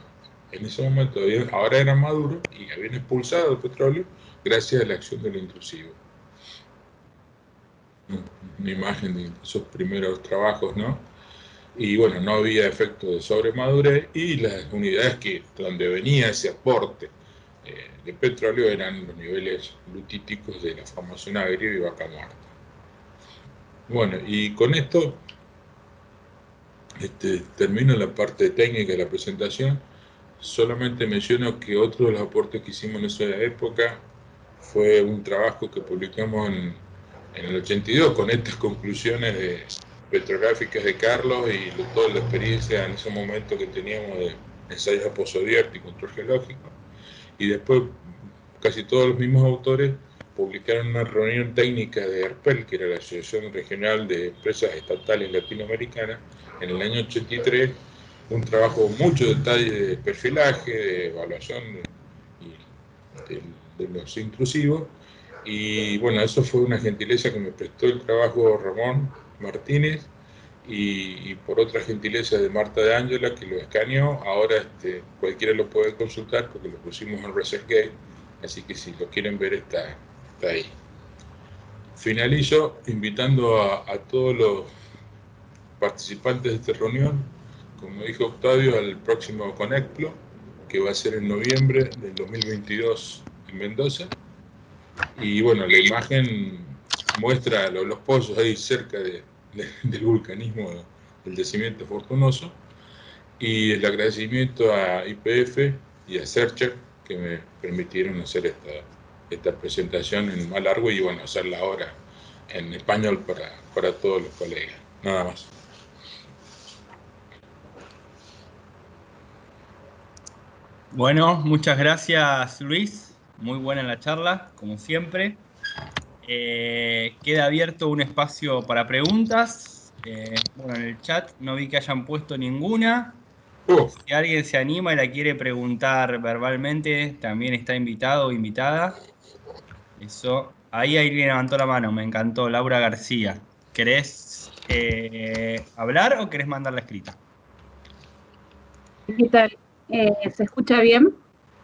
en ese momento ahora eran maduros y habían expulsado el petróleo gracias a la acción del intrusivo. Una imagen de esos primeros trabajos, ¿no? Y bueno, no había efecto de sobremadurez, y las unidades donde venía ese aporte de petróleo eran los niveles lutíticos de la formación Averio y Vaca Muerta. Bueno, y con esto termino la parte técnica de la presentación. Solamente menciono que otro de los aportes que hicimos en esa época fue un trabajo que publicamos en el 82 con estas conclusiones petrográficas de Carlos y toda la experiencia en ese momento que teníamos de ensayos a pozo abierto y control geológico, y después casi todos los mismos autores publicaron una reunión técnica de ARPEL, que era la Asociación Regional de Empresas Estatales Latinoamericanas, en el año 83, un trabajo con mucho detalle de perfilaje, de evaluación de los intrusivos, y bueno, eso fue una gentileza que me prestó el trabajo Ramón Martínez, y por otra gentileza de Marta de Ángela, que lo escaneó. Ahora cualquiera lo puede consultar porque lo pusimos en ResearchGate, así que si lo quieren ver está ahí. Finalizo invitando a todos los participantes de esta reunión, como dijo Octavio, al próximo Conectplo, que va a ser en noviembre del 2022 en Mendoza. Y bueno, la imagen muestra los pozos ahí cerca del vulcanismo del yacimiento Fortunoso, y el agradecimiento a YPF y a Searcher que me permitieron hacer esta presentación en más largo y bueno, hacerla ahora en español para todos los colegas. Nada más. Bueno, muchas gracias, Luis. Muy buena la charla, como siempre. Queda abierto un espacio para preguntas. Bueno, en el chat no vi que hayan puesto ninguna. Si alguien se anima y la quiere preguntar verbalmente, también está invitado o invitada. Eso. Ahí alguien levantó la mano, me encantó. Laura García. ¿Querés hablar o querés mandarla escrita? ¿Qué tal? ¿Se escucha bien?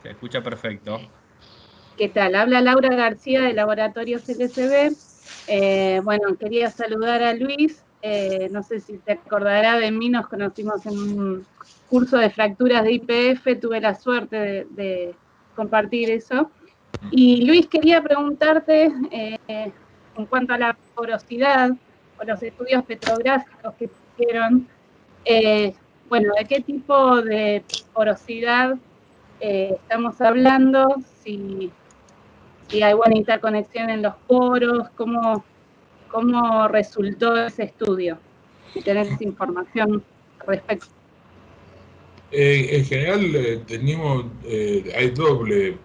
Se escucha perfecto. ¿Qué tal? Habla Laura García de Laboratorios LSB. Bueno, quería saludar a Luis. No sé si te acordará de mí, nos conocimos en un curso de fracturas de YPF, tuve la suerte de compartir eso. Y Luis, quería preguntarte en cuanto a la porosidad o los estudios petrográficos que hicieron, bueno, ¿de qué tipo de porosidad estamos hablando? Si hay buena interconexión en los poros, ¿cómo resultó ese estudio? Si tenés información al respecto. En general hay doble,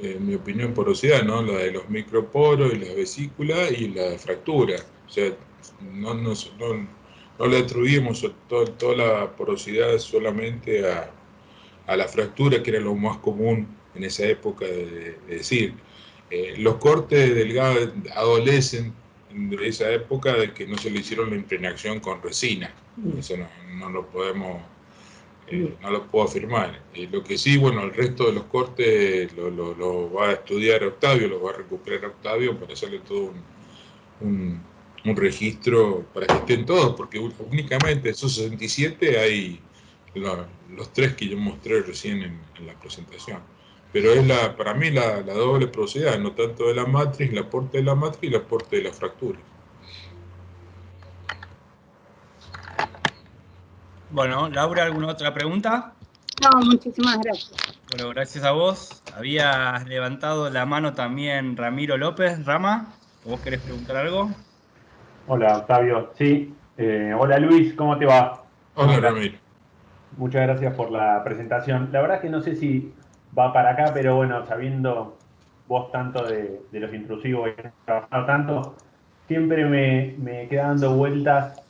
en mi opinión, porosidad, ¿no? La de los microporos y la vesícula y la fractura. O sea, no le atribuimos toda la porosidad solamente a la fractura, que era lo más común en esa época de decir. Los cortes delgados adolecen de esa época de que no se le hicieron la impregnación con resina. Eso no lo podemos... no lo puedo afirmar. Lo que sí, bueno, el resto de los cortes lo va a estudiar Octavio, lo va a recuperar Octavio para hacerle todo un registro para que estén todos, porque únicamente esos 67 hay los 3 que yo mostré recién en la presentación. Pero es para mí la doble porosidad, no tanto de la matriz, el aporte de la matriz y el aporte de la fractura. Bueno, Laura, ¿alguna otra pregunta? No, muchísimas gracias. Bueno, gracias a vos. Habías levantado la mano también Ramiro López. Rama, ¿vos querés preguntar algo? Hola, Octavio. Sí. Hola, Luis, ¿cómo te va? Hola, Ramiro. Muchas gracias por la presentación. La verdad es que no sé si va para acá, pero bueno, sabiendo vos tanto de los intrusivos y trabajado tanto, siempre me queda dando vueltas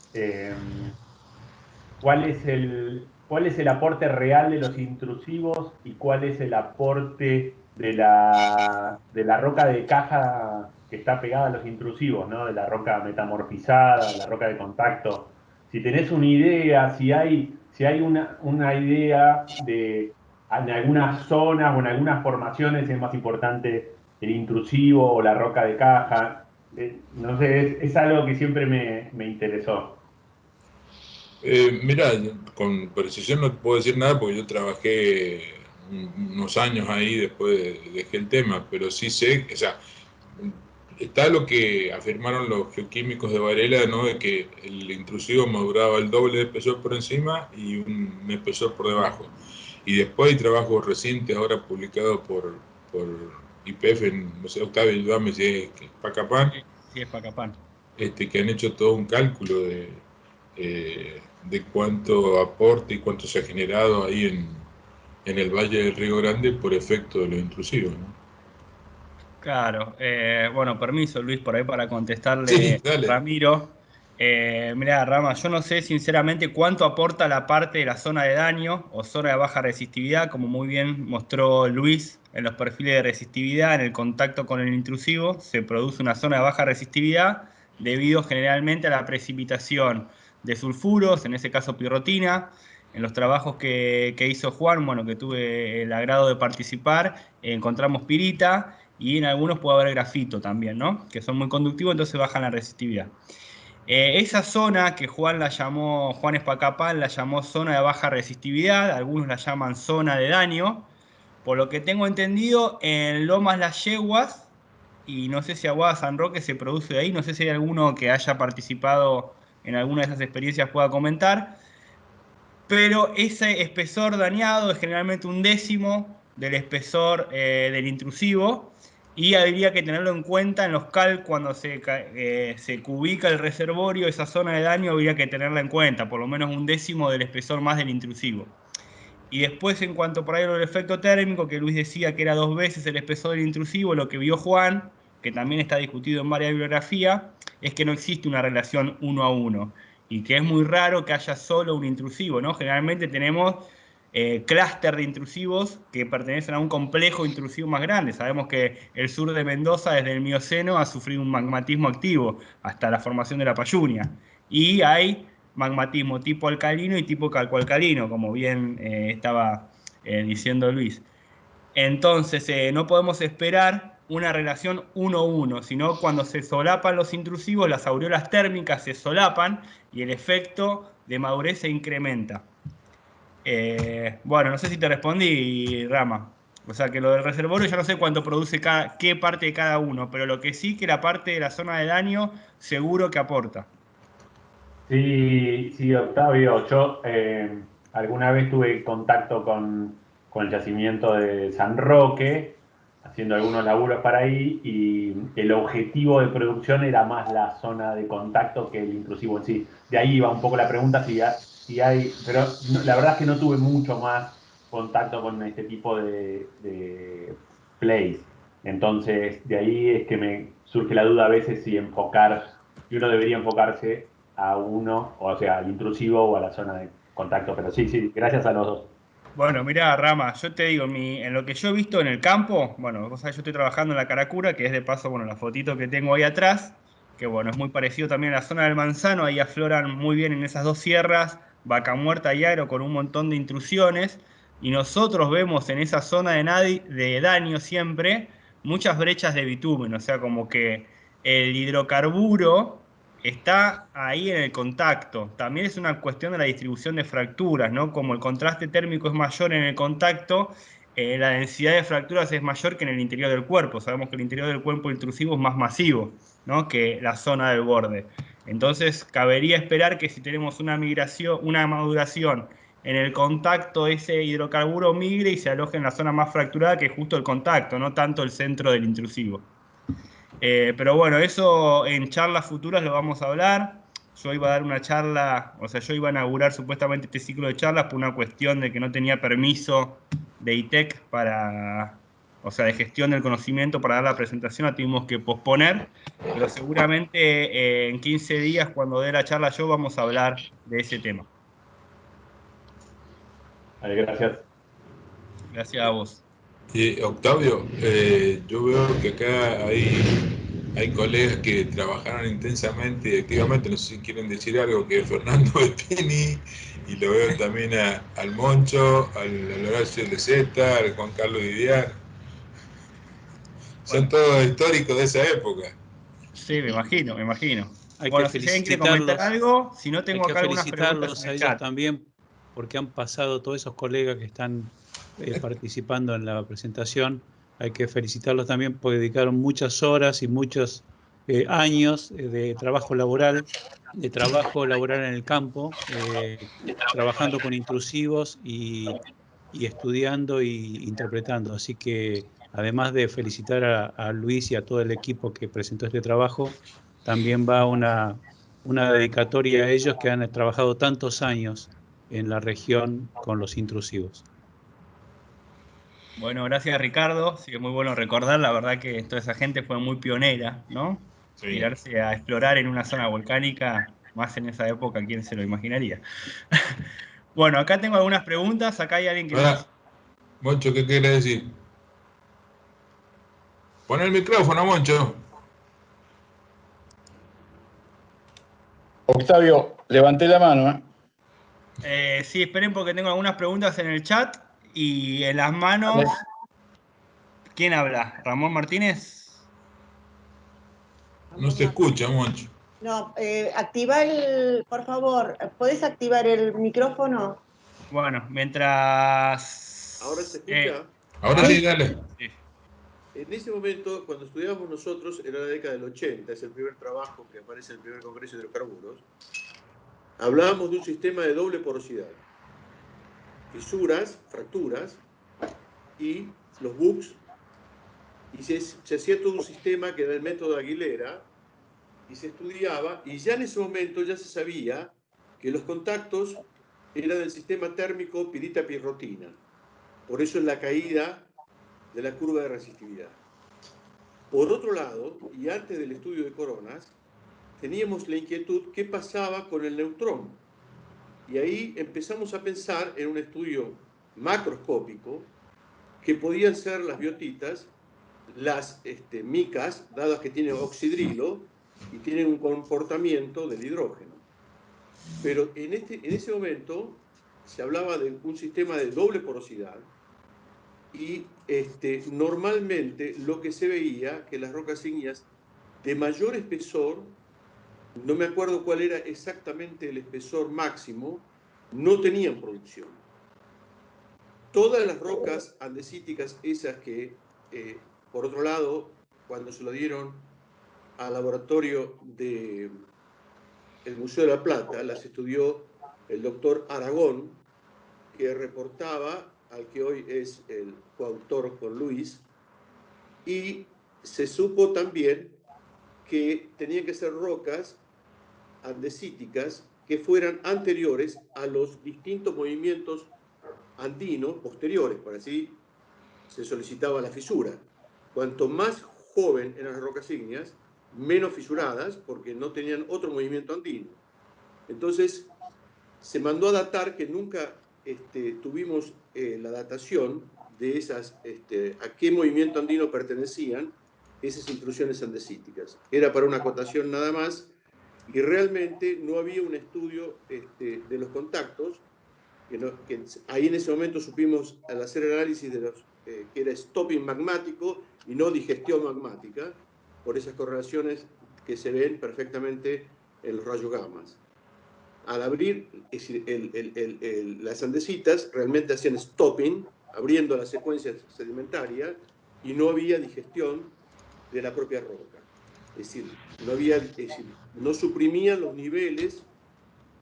cuál es el aporte real de los intrusivos y cuál es el aporte de la roca de caja que está pegada a los intrusivos, ¿no? De la roca metamorfizada, de la roca de contacto. Si tenés una idea, si hay una idea de en algunas zonas o en algunas formaciones es más importante el intrusivo o la roca de caja. No sé, es algo que siempre me interesó. Mirá, con precisión no te puedo decir nada porque yo trabajé unos años ahí, después dejé el tema, pero sí sé, o sea, está lo que afirmaron los geoquímicos de Varela, ¿no? De que el intrusivo maduraba el doble de espesor por encima y un espesor por debajo. Y después hay trabajos recientes ahora publicados por YPF, no sé, Octavio, ayúdame si es Pacapán. Sí, es Pacapán. Que han hecho todo un cálculo de cuánto aporte y cuánto se ha generado ahí en el Valle del Río Grande por efecto de los intrusivos, ¿no? Claro, bueno, permiso Luis por ahí para contestarle Sí, dale. Ramiro. Mirá, Rama, yo no sé sinceramente cuánto aporta la parte de la zona de daño o zona de baja resistividad, como muy bien mostró Luis en los perfiles de resistividad, en el contacto con el intrusivo, se produce una zona de baja resistividad debido generalmente a la precipitación de sulfuros, en ese caso pirrotina. En los trabajos que hizo Juan, bueno, que tuve el agrado de participar, encontramos pirita y en algunos puede haber grafito también, ¿no? Que son muy conductivos, entonces bajan la resistividad. Esa zona que Juan Espacapán la llamó zona de baja resistividad, algunos la llaman zona de daño. Por lo que tengo entendido, en Lomas Las Yeguas, y no sé si Aguada San Roque se produce de ahí, no sé si hay alguno que haya participado en alguna de esas experiencias pueda comentar, pero ese espesor dañado es generalmente 1/10 del espesor del intrusivo y habría que tenerlo en cuenta en los cuando se ubica el reservorio, esa zona de daño habría que tenerla en cuenta, por lo menos 1/10 del espesor más del intrusivo. Y después, en cuanto por ahí al efecto térmico, que Luis decía que era 2 veces el espesor del intrusivo, lo que vio Juan, que también está discutido en varias bibliografías, es que no existe una relación 1 a 1 y que es muy raro que haya solo un intrusivo, ¿no? Generalmente tenemos clúster de intrusivos que pertenecen a un complejo intrusivo más grande. Sabemos que el sur de Mendoza, desde el Mioceno, ha sufrido un magmatismo activo hasta la formación de la Payunia. Y hay magmatismo tipo alcalino y tipo calcoalcalino, como bien estaba diciendo Luis. Entonces, no podemos esperar una relación 1-1, sino cuando se solapan los intrusivos, las aureolas térmicas se solapan y el efecto de madurez se incrementa. Bueno, no sé si te respondí, Rama. O sea, que lo del reservorio ya no sé cuánto produce qué parte de cada uno, pero lo que sí que la parte de la zona de daño seguro que aporta. Sí, sí, Octavio, yo alguna vez tuve contacto con el yacimiento de San Roque, haciendo algunos laburos para ahí, y el objetivo de producción era más la zona de contacto que el intrusivo en sí. De ahí iba un poco la pregunta si hay, pero la verdad es que no tuve mucho más contacto con este tipo de plays. Entonces, de ahí es que me surge la duda a veces si uno debería enfocarse a uno, o sea, al intrusivo o a la zona de contacto. Pero sí, sí, gracias a los dos. Bueno, mirá, Rama, yo te digo, en lo que yo he visto en el campo, bueno, vos sabés, yo estoy trabajando en la Caracura, que es de paso, bueno, la fotito que tengo ahí atrás, que bueno, es muy parecido también a la zona del Manzano, ahí afloran muy bien en esas dos sierras, Vaca Muerta y Agro, con un montón de intrusiones, y nosotros vemos en esa zona de daño siempre muchas brechas de bitumen, o sea, como que el hidrocarburo está ahí en el contacto. También es una cuestión de la distribución de fracturas, ¿no? Como el contraste térmico es mayor en el contacto, la densidad de fracturas es mayor que en el interior del cuerpo. Sabemos que el interior del cuerpo intrusivo es más masivo, ¿no? Que la zona del borde. Entonces, cabería esperar que si tenemos una maduración en el contacto, ese hidrocarburo migre y se aloje en la zona más fracturada, que es justo el contacto, no tanto el centro del intrusivo. Pero bueno, eso en charlas futuras lo vamos a hablar. Yo iba a dar una charla, o sea, yo iba a inaugurar supuestamente este ciclo de charlas por una cuestión de que no tenía permiso de ITEC o sea, de gestión del conocimiento para dar la presentación, la tuvimos que posponer, pero seguramente en 15 días, cuando dé la charla yo, vamos a hablar de ese tema. Vale, gracias. Gracias a vos. Octavio, yo veo que acá hay colegas que trabajaron intensamente y activamente, no sé si quieren decir algo, que Fernando Bettini, y lo veo también al Moncho, al Horacio Lezeta, al Juan Carlos Didiar. Son todos históricos de esa época. Sí, me imagino. Hay Bueno, que si alguien quiere comentar algo, si no tengo acá algunas preguntas en a el ellos chat. también, porque han pasado todos esos colegas que están participando en la presentación. Hay que felicitarlos también porque dedicaron muchas horas y muchos años de trabajo laboral en el campo, trabajando con intrusivos y estudiando y interpretando. Así que además de felicitar a Luis y a todo el equipo que presentó este trabajo, también va una dedicatoria a ellos que han trabajado tantos años en la región con los intrusivos. Bueno, gracias Ricardo, sí, es muy bueno recordar, la verdad que toda esa gente fue muy pionera, ¿no? Sí. Tirarse a explorar en una zona volcánica, más en esa época, ¿quién se lo imaginaría? Bueno, acá tengo algunas preguntas, acá hay alguien que... Ahora, Moncho, ¿qué quiere decir? Pon el micrófono, Moncho. Octavio, levanté la mano, sí, esperen porque tengo algunas preguntas en el chat y en las manos... ¿Quién habla? ¿Ramón Martínez? No se escucha, Moncho. No, activa por favor, ¿puedes activar el micrófono? Bueno, mientras... ¿Ahora se escucha? Ahora sí, dale. Sí. En ese momento, cuando estudiábamos nosotros, era la década del 80, es el primer trabajo que aparece en el primer Congreso de Hidrocarburos, hablábamos de un sistema de doble porosidad. Fisuras, fracturas y los bugs, y se hacía todo un sistema que era el método Aguilera, y se estudiaba, y ya en ese momento ya se sabía que los contactos eran del sistema térmico pirita-pirrotina. Por eso es la caída de la curva de resistividad. Por otro lado, y antes del estudio de coronas, teníamos la inquietud qué pasaba con el neutrón. Y ahí empezamos a pensar en un estudio macroscópico que podían ser las biotitas, las micas, dadas que tienen oxidrilo y tienen un comportamiento del hidrógeno. Pero en ese momento se hablaba de un sistema de doble porosidad y normalmente lo que se veía que las rocas ígneas de mayor espesor, no me acuerdo cuál era exactamente el espesor máximo, no tenían producción. Todas las rocas andesíticas, esas que, por otro lado, cuando se lo dieron al laboratorio del Museo de la Plata, las estudió el doctor Aragón, que reportaba al que hoy es el coautor con Luis, y se supo también que tenían que ser rocas andesíticas que fueran anteriores a los distintos movimientos andinos posteriores, por así se solicitaba la fisura. Cuanto más joven eran las rocas ígneas, menos fisuradas, porque no tenían otro movimiento andino. Entonces, se mandó a datar, que nunca tuvimos la datación de esas, a qué movimiento andino pertenecían esas intrusiones andesíticas. Era para una acotación nada más, y realmente no había un estudio de los contactos, que ahí en ese momento supimos, al hacer el análisis de los que era stopping magmático y no digestión magmática, por esas correlaciones que se ven perfectamente en los rayos gamas. Al abrir, es decir, las andesitas realmente hacían stopping, abriendo la secuencia sedimentaria, y no había digestión de la propia roca. Es decir, no suprimían los niveles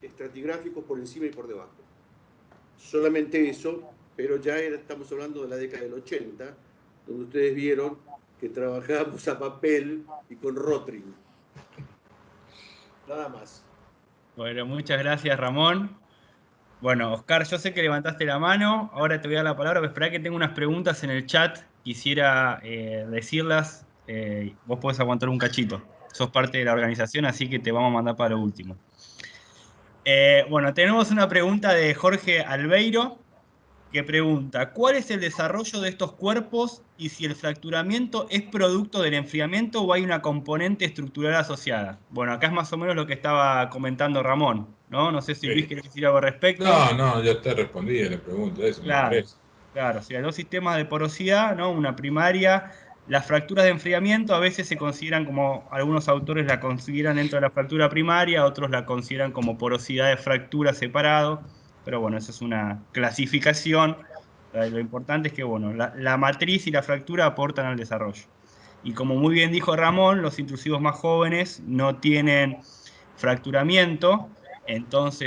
estratigráficos por encima y por debajo. Solamente eso, pero ya estamos hablando de la década del 80, donde ustedes vieron que trabajábamos a papel y con Rotring. Nada más. Bueno, muchas gracias Ramón. Bueno, Oscar, yo sé que levantaste la mano, ahora te voy a dar la palabra, pero esperá que tengo unas preguntas en el chat, quisiera decirlas, vos podés aguantar un cachito, sos parte de la organización, así que te vamos a mandar para lo último. Bueno, tenemos una pregunta de Jorge Albeiro, que pregunta, ¿cuál es el desarrollo de estos cuerpos y si el fracturamiento es producto del enfriamiento o hay una componente estructural asociada? Bueno, acá es más o menos lo que estaba comentando Ramón, ¿no? No sé si Luis quiere decir algo al respecto. No, ya está respondida la pregunta, eso claro, me parece. Claro, o sea, dos sistemas de porosidad, ¿no? Una primaria, las fracturas de enfriamiento a veces se consideran como, algunos autores la consideran dentro de la fractura primaria, otros la consideran como porosidad de fractura separado. Pero bueno, eso es una clasificación. Lo importante es que bueno, la matriz y la fractura aportan al desarrollo. Y como muy bien dijo Ramón, los intrusivos más jóvenes no tienen fracturamiento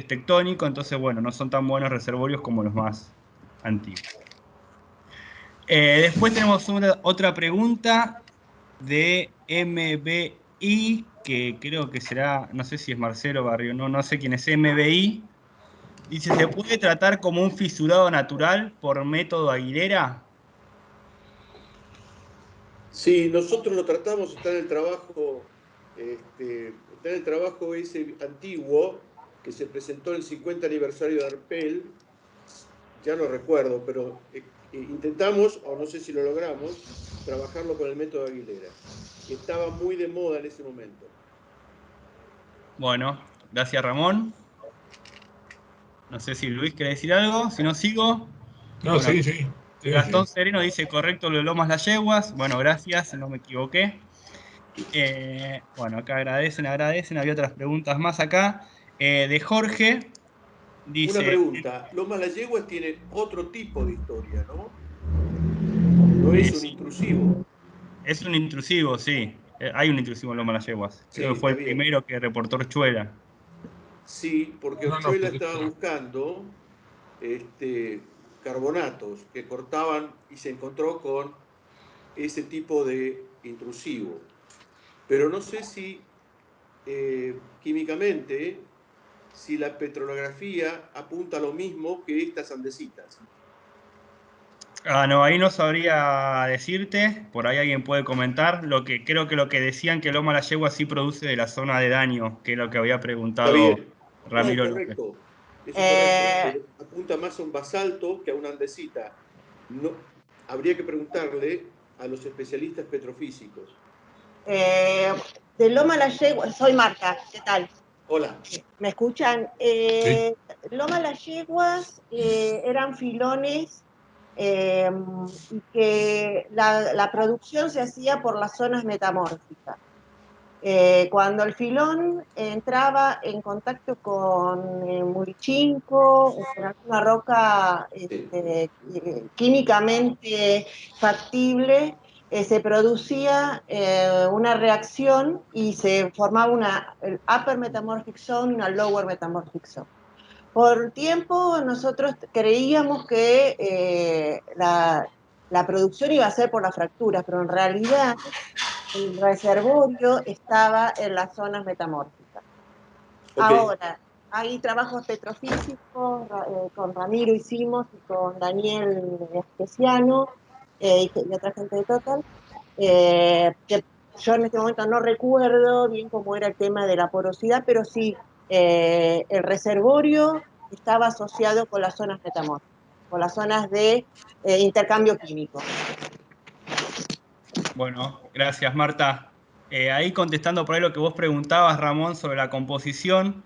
tectónico, entonces bueno, no son tan buenos reservorios como los más antiguos. Después tenemos otra pregunta de MBI, que creo que será, no sé si es Marcelo Barrio, no sé quién es MBI. Dice, ¿se puede tratar como un fisurado natural por método Aguilera? Sí, nosotros lo tratamos, está en el trabajo ese antiguo que se presentó en el 50 aniversario de Arpel, ya no recuerdo, pero intentamos, o no sé si lo logramos, trabajarlo con el método Aguilera, que estaba muy de moda en ese momento. Bueno, gracias Ramón. No sé si Luis quiere decir algo, si no sigo. No, Bueno, sí. Gastón Sereno dice correcto lo de Lomas Las Yeguas. Bueno, gracias, no me equivoqué. Bueno, acá agradecen. Había otras preguntas más acá. De Jorge, dice... Una pregunta, Lomas Las Yeguas tiene otro tipo de historia, ¿no? No es un intrusivo. Es un intrusivo, sí. Hay un intrusivo en Lomas Las Yeguas. Creo que fue el primero que reportó Orchuela. Sí, porque Orchuela estaba buscando carbonatos que cortaban y se encontró con ese tipo de intrusivo. Pero no sé si químicamente, si la petrolografía apunta a lo mismo que estas andesitas. No, ahí no sabría decirte, por ahí alguien puede comentar. Creo que lo que decían que Loma La Yegua sí produce de la zona de daño, que es lo que había preguntado Ramiro López. Correcto. Eso es correcto, pero apunta más a un basalto que a una andesita. No, habría que preguntarle a los especialistas petrofísicos. De Loma La Yegua, soy Marta, ¿qué tal? Hola. ¿Me escuchan? Sí. Loma Las Yeguas eran filones y que la producción se hacía por las zonas metamórficas. Cuando el filón entraba en contacto con murichinco, con alguna roca químicamente factible, se producía una reacción y se formaba el upper metamorphic zone y una lower metamorphic zone. Por tiempo nosotros creíamos que la producción iba a ser por las fracturas, pero en realidad el reservorio estaba en las zonas metamórficas. Ahora, hay trabajos petrofísicos, con Ramiro hicimos y con Daniel Especiano y otra gente de Total, que yo en este momento no recuerdo bien cómo era el tema de la porosidad, pero sí, el reservorio estaba asociado con las zonas metamórficas, con las zonas de intercambio químico. Bueno, gracias Marta. Ahí contestando por ahí lo que vos preguntabas, Ramón, sobre la composición.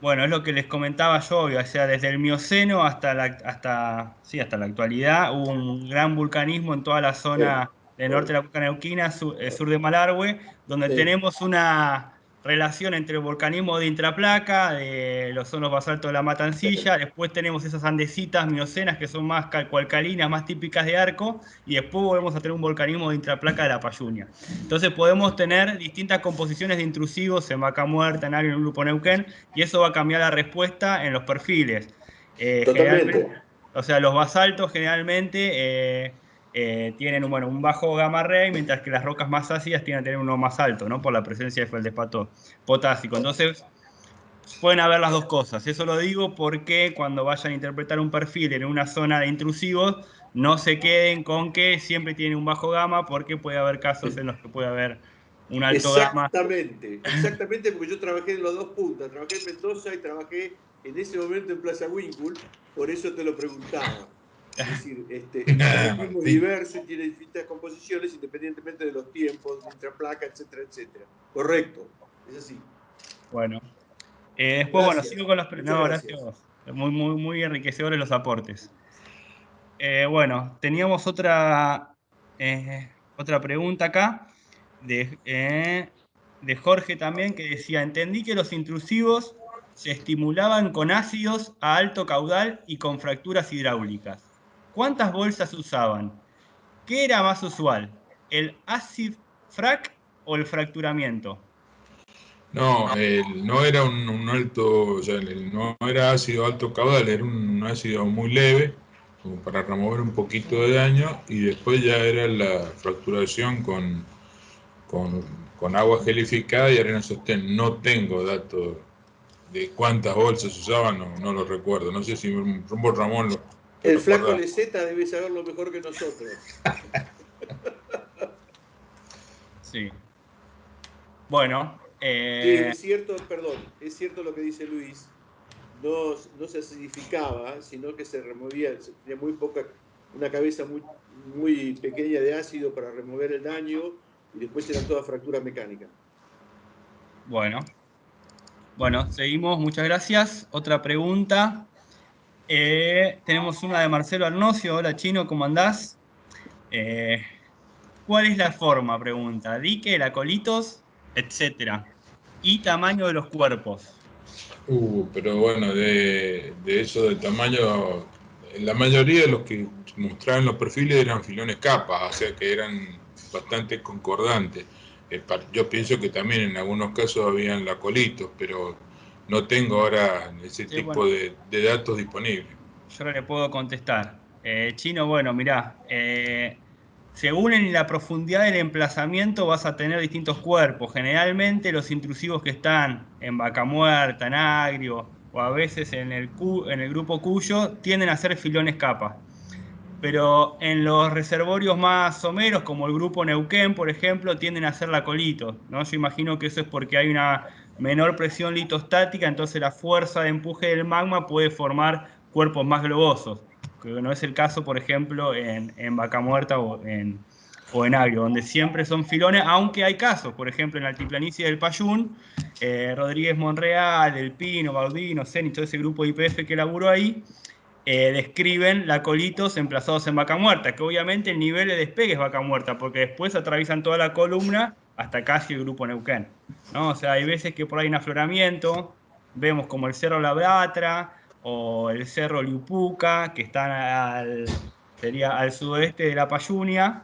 Bueno, es lo que les comentaba yo, o sea, desde el Mioceno hasta la actualidad hubo un gran vulcanismo en toda la zona del norte de la cuenca neuquina, sur de Malargüe, donde tenemos una relación entre el volcanismo de intraplaca, son los basaltos de la Matancilla, después tenemos esas andesitas miocenas que son más calcoalcalinas, más típicas de Arco, y después volvemos a tener un volcanismo de intraplaca de la Payunia. Entonces podemos tener distintas composiciones de intrusivos en Vaca Muerta, en Ario, en un grupo Neuquén, y eso va a cambiar la respuesta en los perfiles. Totalmente. O sea, los basaltos generalmente tienen un bajo gamma ray, mientras que las rocas más ácidas tienen que tener uno más alto, ¿no? Por la presencia de feldespato potásico. Entonces, pueden haber las dos cosas. Eso lo digo porque cuando vayan a interpretar un perfil en una zona de intrusivos, no se queden con que siempre tiene un bajo gamma, porque puede haber casos en los que puede haber un alto gamma. Exactamente, porque yo trabajé en las dos puntas. Trabajé en Mendoza y trabajé en ese momento en Plaza Winkle, por eso te lo preguntaba. Es decir, el magnetismo es diverso y tiene distintas composiciones independientemente de los tiempos, de intraplaca, etcétera, etcétera. Correcto, es así. Bueno. Después, gracias. Sigo con las preguntas. No, gracias a vos. Muy enriquecedores los aportes. Bueno, teníamos otra pregunta acá de Jorge también, que decía: entendí que los intrusivos se estimulaban con ácidos a alto caudal y con fracturas hidráulicas. ¿Cuántas bolsas usaban? ¿Qué era más usual? ¿El acid frac o el fracturamiento? No, no era un alto, o sea, no era ácido alto caudal, era un ácido muy leve, como para remover un poquito de daño, y después ya era la fracturación con agua gelificada y arena sostén. No tengo datos de cuántas bolsas usaban, no lo recuerdo. No sé si vos, Ramón, lo El flaco Leseta debe saberlo mejor que nosotros. Sí. Bueno. Sí, es cierto, perdón, es cierto lo que dice Luis. No se acidificaba, sino que se removía, tenía muy poca, una cabeza muy pequeña de ácido para remover el daño y después era toda fractura mecánica. Bueno. Bueno, seguimos, muchas gracias. Otra pregunta. Tenemos una de Marcelo Arnocio. Hola Chino, ¿cómo andás? ¿Cuál es la forma? Pregunta. Dique, lacolitos, etcétera. Y tamaño de los cuerpos. Pero bueno, de eso de tamaño, la mayoría de los que mostraban los perfiles eran filones capas, o sea que eran bastante concordantes. Yo pienso que también en algunos casos habían lacolitos, pero no tengo ahora ese tipo bueno, de datos disponibles. Yo no le puedo contestar. Chino, bueno, mirá, según en la profundidad del emplazamiento vas a tener distintos cuerpos. Generalmente los intrusivos que están en Vaca Muerta, en Agrio, o a veces en el grupo Cuyo, tienden a ser filones capas. Pero en los reservorios más someros, como el grupo Neuquén, por ejemplo, tienden a ser lacolitos, ¿no? Yo imagino que eso es porque hay una menor presión litostática, entonces la fuerza de empuje del magma puede formar cuerpos más globosos, que no es el caso, por ejemplo, en Vaca Muerta o en Agrio, donde siempre son filones, aunque hay casos, por ejemplo, en la altiplanicie del Payún, Rodríguez Monreal, El Pino, Baudino, Zen y todo ese grupo de IPF que laburó ahí, describen lacolitos emplazados en Vaca Muerta, que obviamente el nivel de despegue es Vaca Muerta, porque después atraviesan toda la columna hasta casi el grupo Neuquén, ¿no? O sea, hay veces que por ahí hay un afloramiento, vemos como el Cerro Labratra o el Cerro Liupuca, que están sería al sudoeste de la Payunia.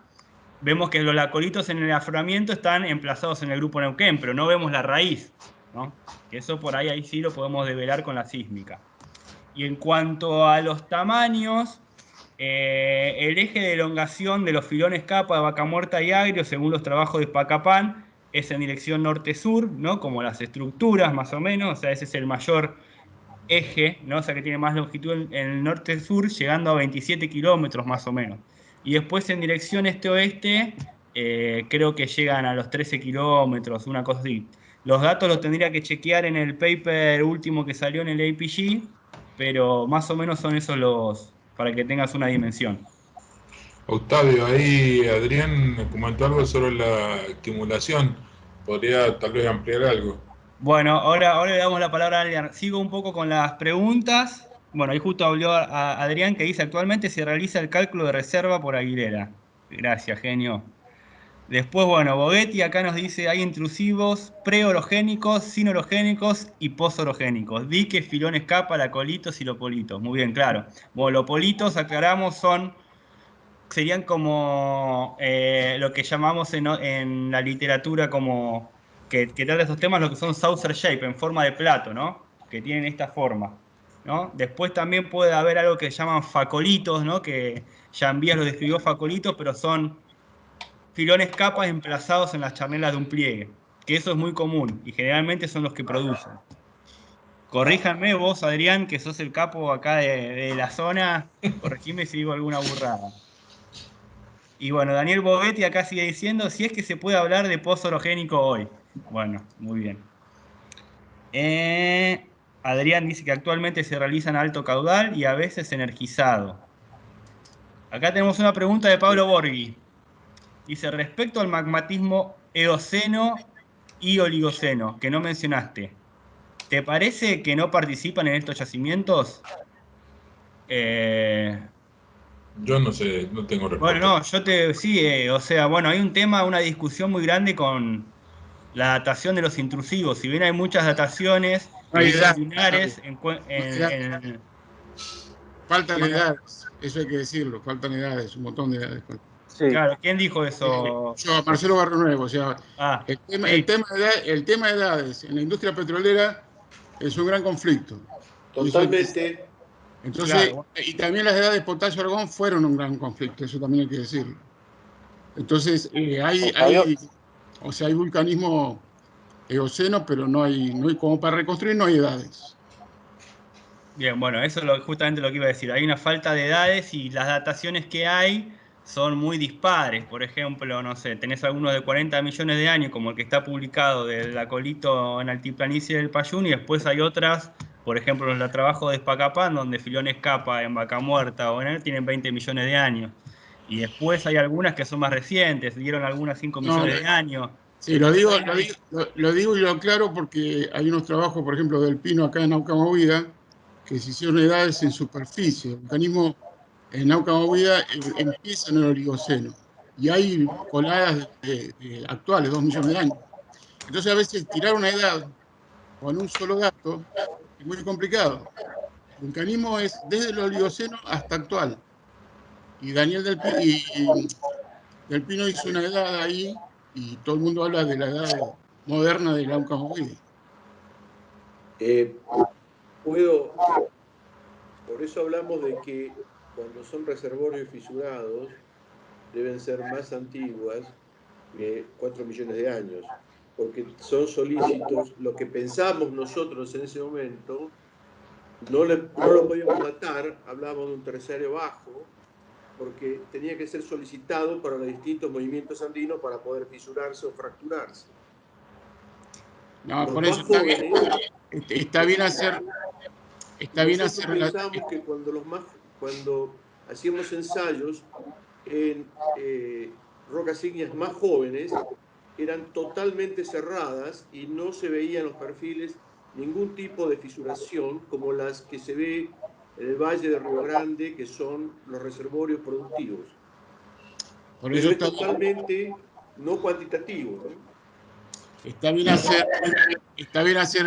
Vemos que los lacolitos en el afloramiento están emplazados en el grupo Neuquén, pero no vemos la raíz, ¿no? Que eso por ahí sí lo podemos develar con la sísmica. Y en cuanto a los tamaños, el eje de elongación de los filones capa de Vaca Muerta y Agrio, según los trabajos de Spacapán, es en dirección norte-sur, ¿no? Como las estructuras más o menos, o sea, ese es el mayor eje, ¿no? O sea, que tiene más longitud en el norte-sur, llegando a 27 kilómetros más o menos. Y después en dirección este-oeste, creo que llegan a los 13 kilómetros, una cosa así. Los datos los tendría que chequear en el paper último que salió en el APG, pero más o menos son esos para que tengas una dimensión. Octavio, ahí Adrián comentó algo sobre la estimulación. ¿Podría tal vez ampliar algo? Bueno, ahora le damos la palabra a Adrián. Sigo un poco con las preguntas. Bueno, ahí justo habló a Adrián que dice: actualmente se realiza el cálculo de reserva por Aguilera. Gracias, genio. Después, bueno, Bogetti acá nos dice: hay intrusivos preorogénicos, sinorogénicos y posorogénicos. Diques, filones capa, lacolitos y lopolitos. Muy bien, claro. Bueno, lopolitos, aclaramos, serían como lo que llamamos en la literatura como que trata estos temas, lo que son saucer shape, en forma de plato, ¿no? Que tienen esta forma, ¿no? Después también puede haber algo que llaman facolitos, ¿no? Que Jean-Bias lo describió facolitos, pero son filones capas emplazados en las charnelas de un pliegue, que eso es muy común y generalmente son los que producen. Corríjanme vos, Adrián, que sos el capo acá de la zona, corregime si digo alguna burrada. Y bueno, Daniel Bogetti acá sigue diciendo: si es que se puede hablar de pozo orogénico hoy. Bueno, muy bien. Adrián dice que actualmente se realiza en alto caudal y a veces energizado. Acá tenemos una pregunta de Pablo Borghi. Dice: respecto al magmatismo eoceno y oligoceno, que no mencionaste, ¿te parece que no participan en estos yacimientos? Yo no sé, no tengo respuesta. Bueno, no, sí, o sea, bueno, hay un tema, una discusión muy grande con la datación de los intrusivos. Si bien hay muchas dataciones preliminares faltan edades, eso hay que decirlo, faltan edades, un montón de edades. Sí. Claro, ¿quién dijo eso? Yo, Marcelo Barrio Nuevo, o sea, el tema de edades en la industria petrolera es un gran conflicto. Totalmente. Entonces, claro. Y también las edades de potasio-argón fueron un gran conflicto, eso también hay que decirlo. Entonces, hay vulcanismo eoceno, pero no hay como para reconstruir no hay edades. Bien, bueno, eso es justamente lo que iba a decir. Hay una falta de edades y las dataciones que hay son muy dispares. Por ejemplo, no sé, tenés algunos de 40 millones de años, como el que está publicado del Acolito en Altiplanicie del Payún, y después hay otras, por ejemplo, los la trabajo de Espacapán, donde Filón escapa en Vaca Muerta o en él, tienen 20 millones de años. Y después hay algunas que son más recientes, dieron algunas 5 millones de años. Sí, lo digo y lo aclaro porque hay unos trabajos, por ejemplo, del Pino acá en Nauca Movida, que se hicieron edades en superficie. El volcanismo en Nauca Movida empieza en el Oligoceno y hay coladas actuales, 2 millones de años. Entonces a veces tirar una edad con un solo dato es muy complicado. El vulcanismo es desde el Oligoceno hasta actual. Y Daniel del Pino hizo una edad ahí y todo el mundo habla de la edad moderna de Nauca Movida. Por eso hablamos de que cuando son reservorios fisurados deben ser más antiguas que 4 millones de años, porque son solícitos. Lo que pensamos nosotros en ese momento no lo podíamos datar, hablábamos de un terciario bajo, porque tenía que ser solicitado para los distintos movimientos andinos para poder fisurarse o fracturarse. No, Los por eso está bien hacer. Pensamos que cuando hacíamos ensayos en rocas ígneas más jóvenes, eran totalmente cerradas y no se veían los perfiles ningún tipo de fisuración como las que se ve en el Valle de Río Grande, que son los reservorios productivos. Por eso es totalmente no cuantitativo, ¿no? Está bien hacer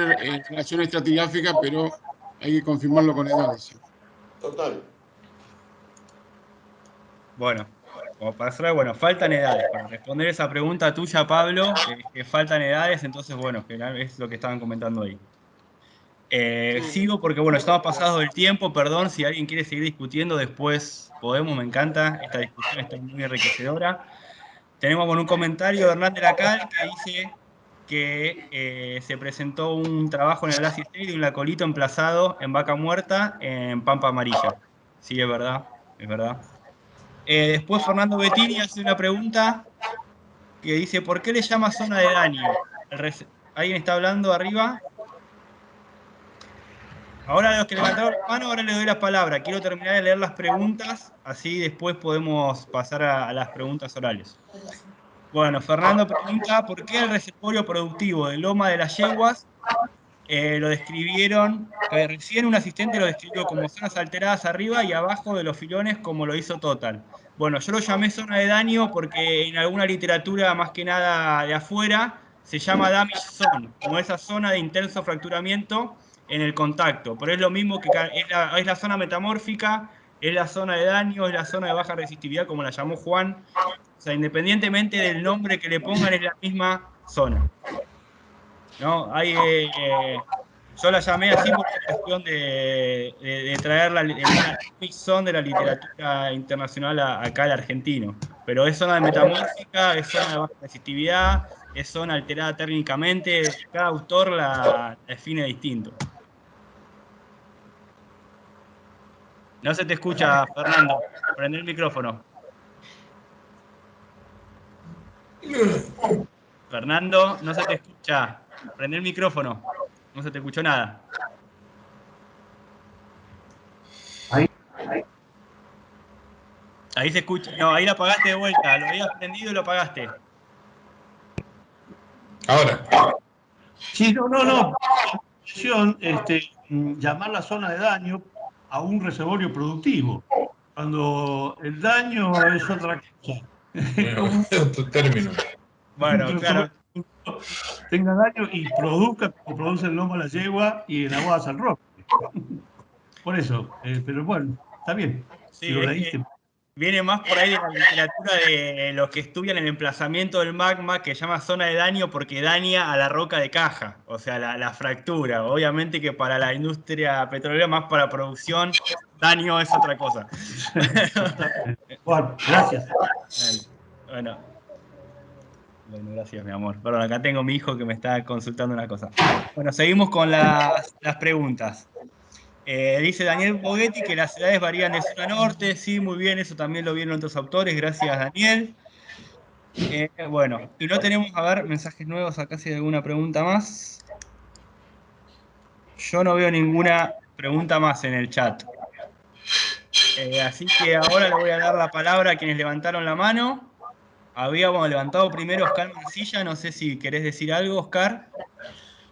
relación estratigráfica, pero hay que confirmarlo con edades. Total. Bueno, como para cerrar, bueno, faltan edades. Para responder esa pregunta tuya, Pablo, que faltan edades, entonces, bueno, es lo que estaban comentando ahí. Sigo porque, bueno, estamos pasados del tiempo, perdón, si alguien quiere seguir discutiendo, después podemos, me encanta, esta discusión está muy enriquecedora. Tenemos un comentario de Hernán de la Cal que dice que se presentó un trabajo en el Glacier State de un lacolito emplazado en Vaca Muerta en Pampa Amarilla. Sí, es verdad, es verdad. Después Fernando Bettini hace una pregunta que dice, ¿por qué le llama zona de daño? ¿Alguien está hablando arriba? Ahora a los que levantaron la mano, ahora les doy la palabra. Quiero terminar de leer las preguntas, así después podemos pasar a las preguntas orales. Bueno, Fernando pregunta, ¿por qué el reservorio productivo de Loma de las Yeguas lo describieron, que recién un asistente lo describió como zonas alteradas arriba y abajo de los filones como lo hizo Total? Bueno, yo lo llamé zona de daño porque en alguna literatura más que nada de afuera se llama damage zone, como esa zona de intenso fracturamiento en el contacto, pero es lo mismo que es la zona metamórfica, es la zona de daño, es la zona de baja resistividad como la llamó Juan. O sea, independientemente del nombre que le pongan, es la misma zona. ¿No? Yo la llamé así por cuestión de traer la zona de la literatura internacional acá al argentino. Pero es zona de metamórfica, es zona de baja resistividad, es zona alterada térmicamente. Cada autor la define distinto. No se te escucha, Fernando. Prende el micrófono. Fernando, no se te escucha. Prende el micrófono. No se te escuchó nada. Ahí se escucha. No, ahí lo apagaste de vuelta. Lo habías prendido y lo apagaste. Ahora. Sí, no. Llamar la zona de daño a un reservorio productivo, cuando el daño es otra cosa. Es otro término. Bueno, claro. Tenga daño y produzca como produce el Loma de la Yegua y en Aguada San Roque. Por eso, pero bueno, está bien. Sí, si lo leíste. Viene más por ahí de la literatura de los que estudian el emplazamiento del magma, que llama zona de daño porque daña a la roca de caja, o sea, la fractura. Obviamente que para la industria petrolera, más para producción, daño es otra cosa. Bueno, gracias. Bueno, gracias, mi amor. Perdón, acá tengo a mi hijo que me está consultando una cosa. Bueno, seguimos con las preguntas. Dice Daniel Boguetti que las edades varían de sur a norte. Sí, muy bien, eso también lo vieron otros autores. Gracias, Daniel. Bueno, y no tenemos, a ver, mensajes nuevos acá si hay alguna pregunta más. Yo no veo ninguna pregunta más en el chat. Así que ahora le voy a dar la palabra a quienes levantaron la mano. Habíamos levantado primero Oscar Mancilla, no sé si querés decir algo, Oscar.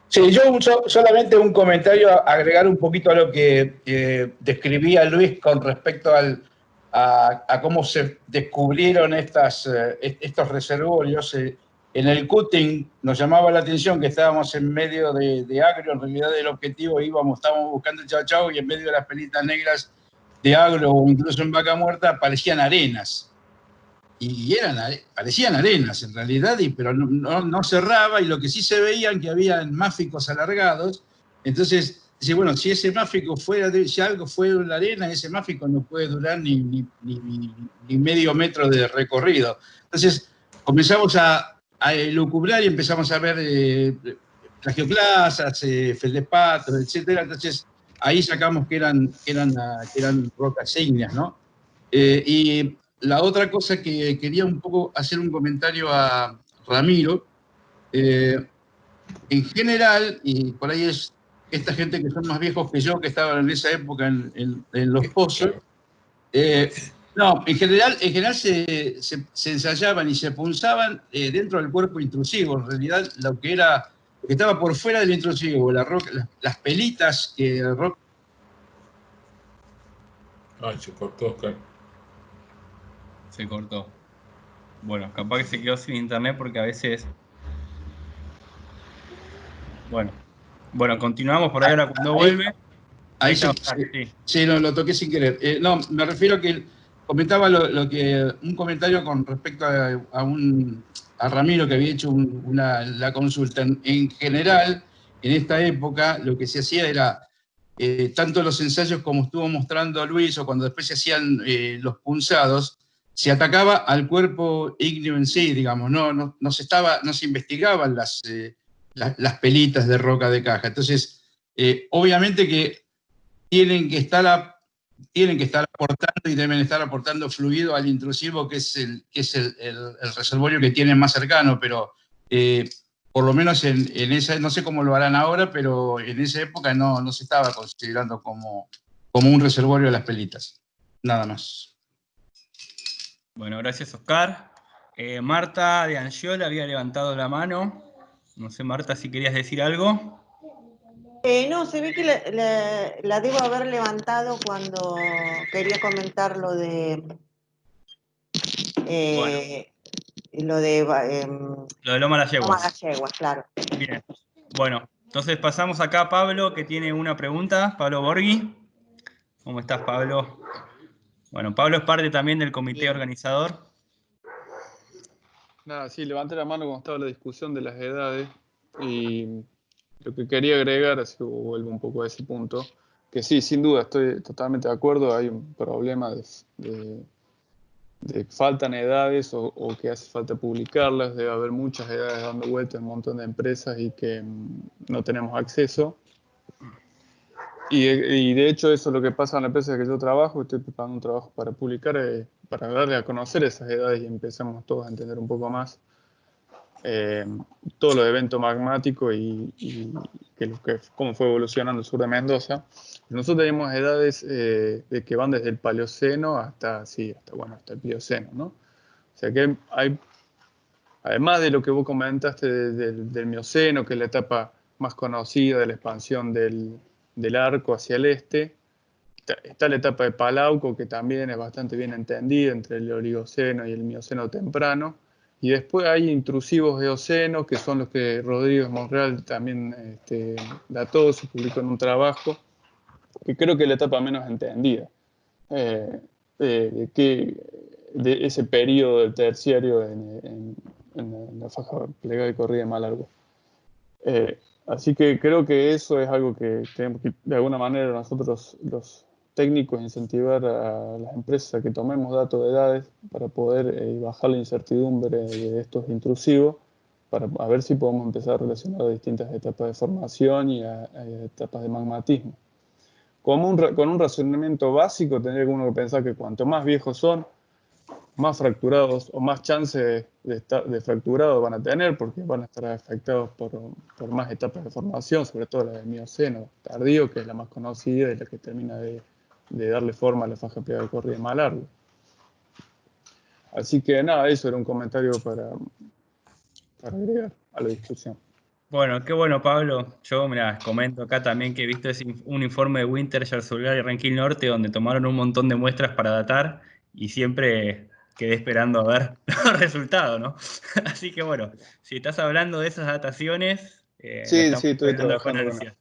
Sí, yo solamente un comentario, agregar un poquito a lo que describía Luis con respecto a cómo se descubrieron estos reservorios. En el cutting nos llamaba la atención que estábamos en medio de agro, en realidad el objetivo estábamos buscando el chau chau y en medio de las pelitas negras de agro o incluso en vaca muerta aparecían arenas. Y parecían arenas en realidad, pero no cerraba, y lo que sí se veían que habían máficos alargados. Entonces, dice, bueno, si ese máfico si algo fue en la arena, ese máfico no puede durar ni medio metro de recorrido. Entonces, comenzamos a elucubrar y empezamos a ver plagioclasas, feldespatos, etc. Entonces, ahí sacamos que eran rocas ígneas, ¿no? Y la otra cosa que quería un poco hacer un comentario a Ramiro, en general, y por ahí es esta gente que son más viejos que yo, que estaban en esa época en los pozos, no, en general se ensayaban y se punzaban dentro del cuerpo intrusivo. En realidad, lo que estaba por fuera del intrusivo, las pelitas que el rock. Ay, se cortó, Oscar. Se cortó. Bueno, capaz que se quedó sin internet porque a veces... Bueno, continuamos por ahí ahora cuando vuelve. Ahí sí, no, lo toqué sin querer. No, me refiero a que comentaba un comentario con respecto a Ramiro, que había hecho la consulta. En general, en esta época, lo que se hacía era, tanto los ensayos como estuvo mostrando Luis, o cuando después se hacían los punzados, se atacaba al cuerpo ígneo en sí, digamos, no se investigaban las pelitas de roca de caja. Entonces, obviamente que tienen que estar aportando y deben estar aportando fluido al intrusivo, que es el reservorio que tienen más cercano, pero por lo menos en esa, no sé cómo lo harán ahora, pero en esa época no se estaba considerando como un reservorio de las pelitas. Nada más. Bueno, gracias, Oscar. Marta de Angiola había levantado la mano. No sé, Marta, si querías decir algo. No, se ve que la debo haber levantado cuando quería comentar lo de... Lo de Loma Las Yeguas. Loma Las Yeguas, claro. Bien. Bueno, entonces pasamos acá a Pablo, que tiene una pregunta. Pablo Borghi. ¿Cómo estás, Pablo? Bueno, Pablo es parte también del comité organizador. Nada, sí, levanté la mano cuando estaba la discusión de las edades, y lo que quería agregar, así que vuelvo un poco a ese punto, que sí, sin duda, estoy totalmente de acuerdo, hay un problema de faltan edades o que hace falta publicarlas, debe haber muchas edades dando vueltas en un montón de empresas y que no tenemos acceso. Y de hecho eso es lo que pasa en la empresa que yo trabajo, estoy preparando un trabajo para publicar, para darle a conocer esas edades y empezamos todos a entender un poco más todo lo de evento magmático y cómo fue evolucionando el sur de Mendoza. Nosotros tenemos edades de que van desde el Paleoceno hasta el Plioceno, ¿no? O sea que hay, además de lo que vos comentaste del Mioceno, que es la etapa más conocida de la expansión del arco hacia el este, está la etapa de Palauco, que también es bastante bien entendida entre el Oligoceno y el Mioceno temprano. Y después hay intrusivos eocenos, que son los que Rodríguez Monreal también dató, se publicó en un trabajo, que creo que es la etapa menos entendida, de ese periodo del terciario en la faja plegada y corrida de Malargüe. Así que creo que eso es algo que tenemos que, de alguna manera, nosotros los técnicos, incentivar a las empresas a que tomemos datos de edades para poder bajar la incertidumbre de estos intrusivos, para a ver si podemos empezar a relacionar a distintas etapas de formación y a etapas de magmatismo. con un razonamiento básico, tendría uno que pensar que cuanto más viejos son, más fracturados o más chances de fracturado van a tener, porque van a estar afectados por más etapas de formación, sobre todo la del Mioceno tardío, que es la más conocida y la que termina de darle forma a la faja plegada corrida más larga. Así que nada, eso era un comentario para agregar a la discusión. Bueno, qué bueno, Pablo. Yo, mira, comento acá también que he visto un informe de Wintershall Solar y Rankin Norte donde tomaron un montón de muestras para datar y siempre quedé esperando a ver los resultados, ¿no? Así que bueno, si estás hablando de esas dataciones, Sí, estamos estoy esperando con trabajando con ansia.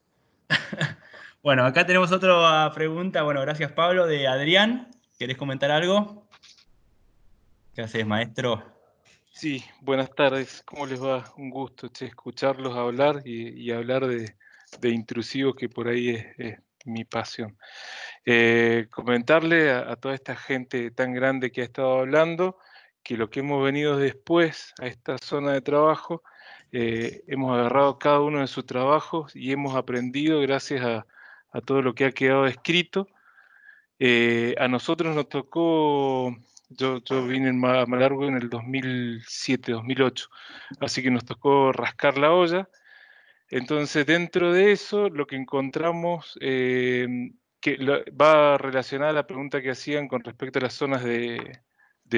Bueno, acá tenemos otra pregunta. Bueno, gracias, Pablo, de Adrián. ¿Querés comentar algo? ¿Qué haces, maestro? Sí, buenas tardes, ¿cómo les va? Un gusto escucharlos hablar y hablar de intrusivos, que por ahí es mi pasión. Comentarle a toda esta gente tan grande que ha estado hablando, que lo que hemos venido después a esta zona de trabajo, hemos agarrado cada uno de sus trabajos y hemos aprendido gracias a todo lo que ha quedado escrito. A nosotros nos tocó... Yo vine a Malargüe en el 2007-2008, así que nos tocó rascar la olla. Entonces, dentro de eso, lo que encontramos, va relacionada a la pregunta que hacían con respecto a las zonas de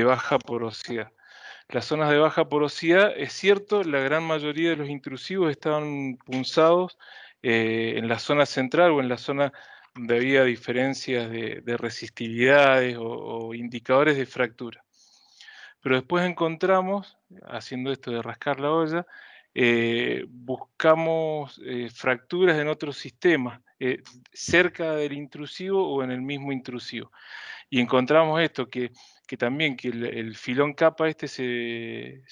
baja porosidad. Las zonas de baja porosidad, es cierto, la gran mayoría de los intrusivos estaban punzados en la zona central o en la zona donde había diferencias de resistividades o indicadores de fractura. Pero después encontramos, haciendo esto de rascar la olla, buscamos fracturas en otros sistemas, cerca del intrusivo o en el mismo intrusivo. Y encontramos esto, que también que el filón capa se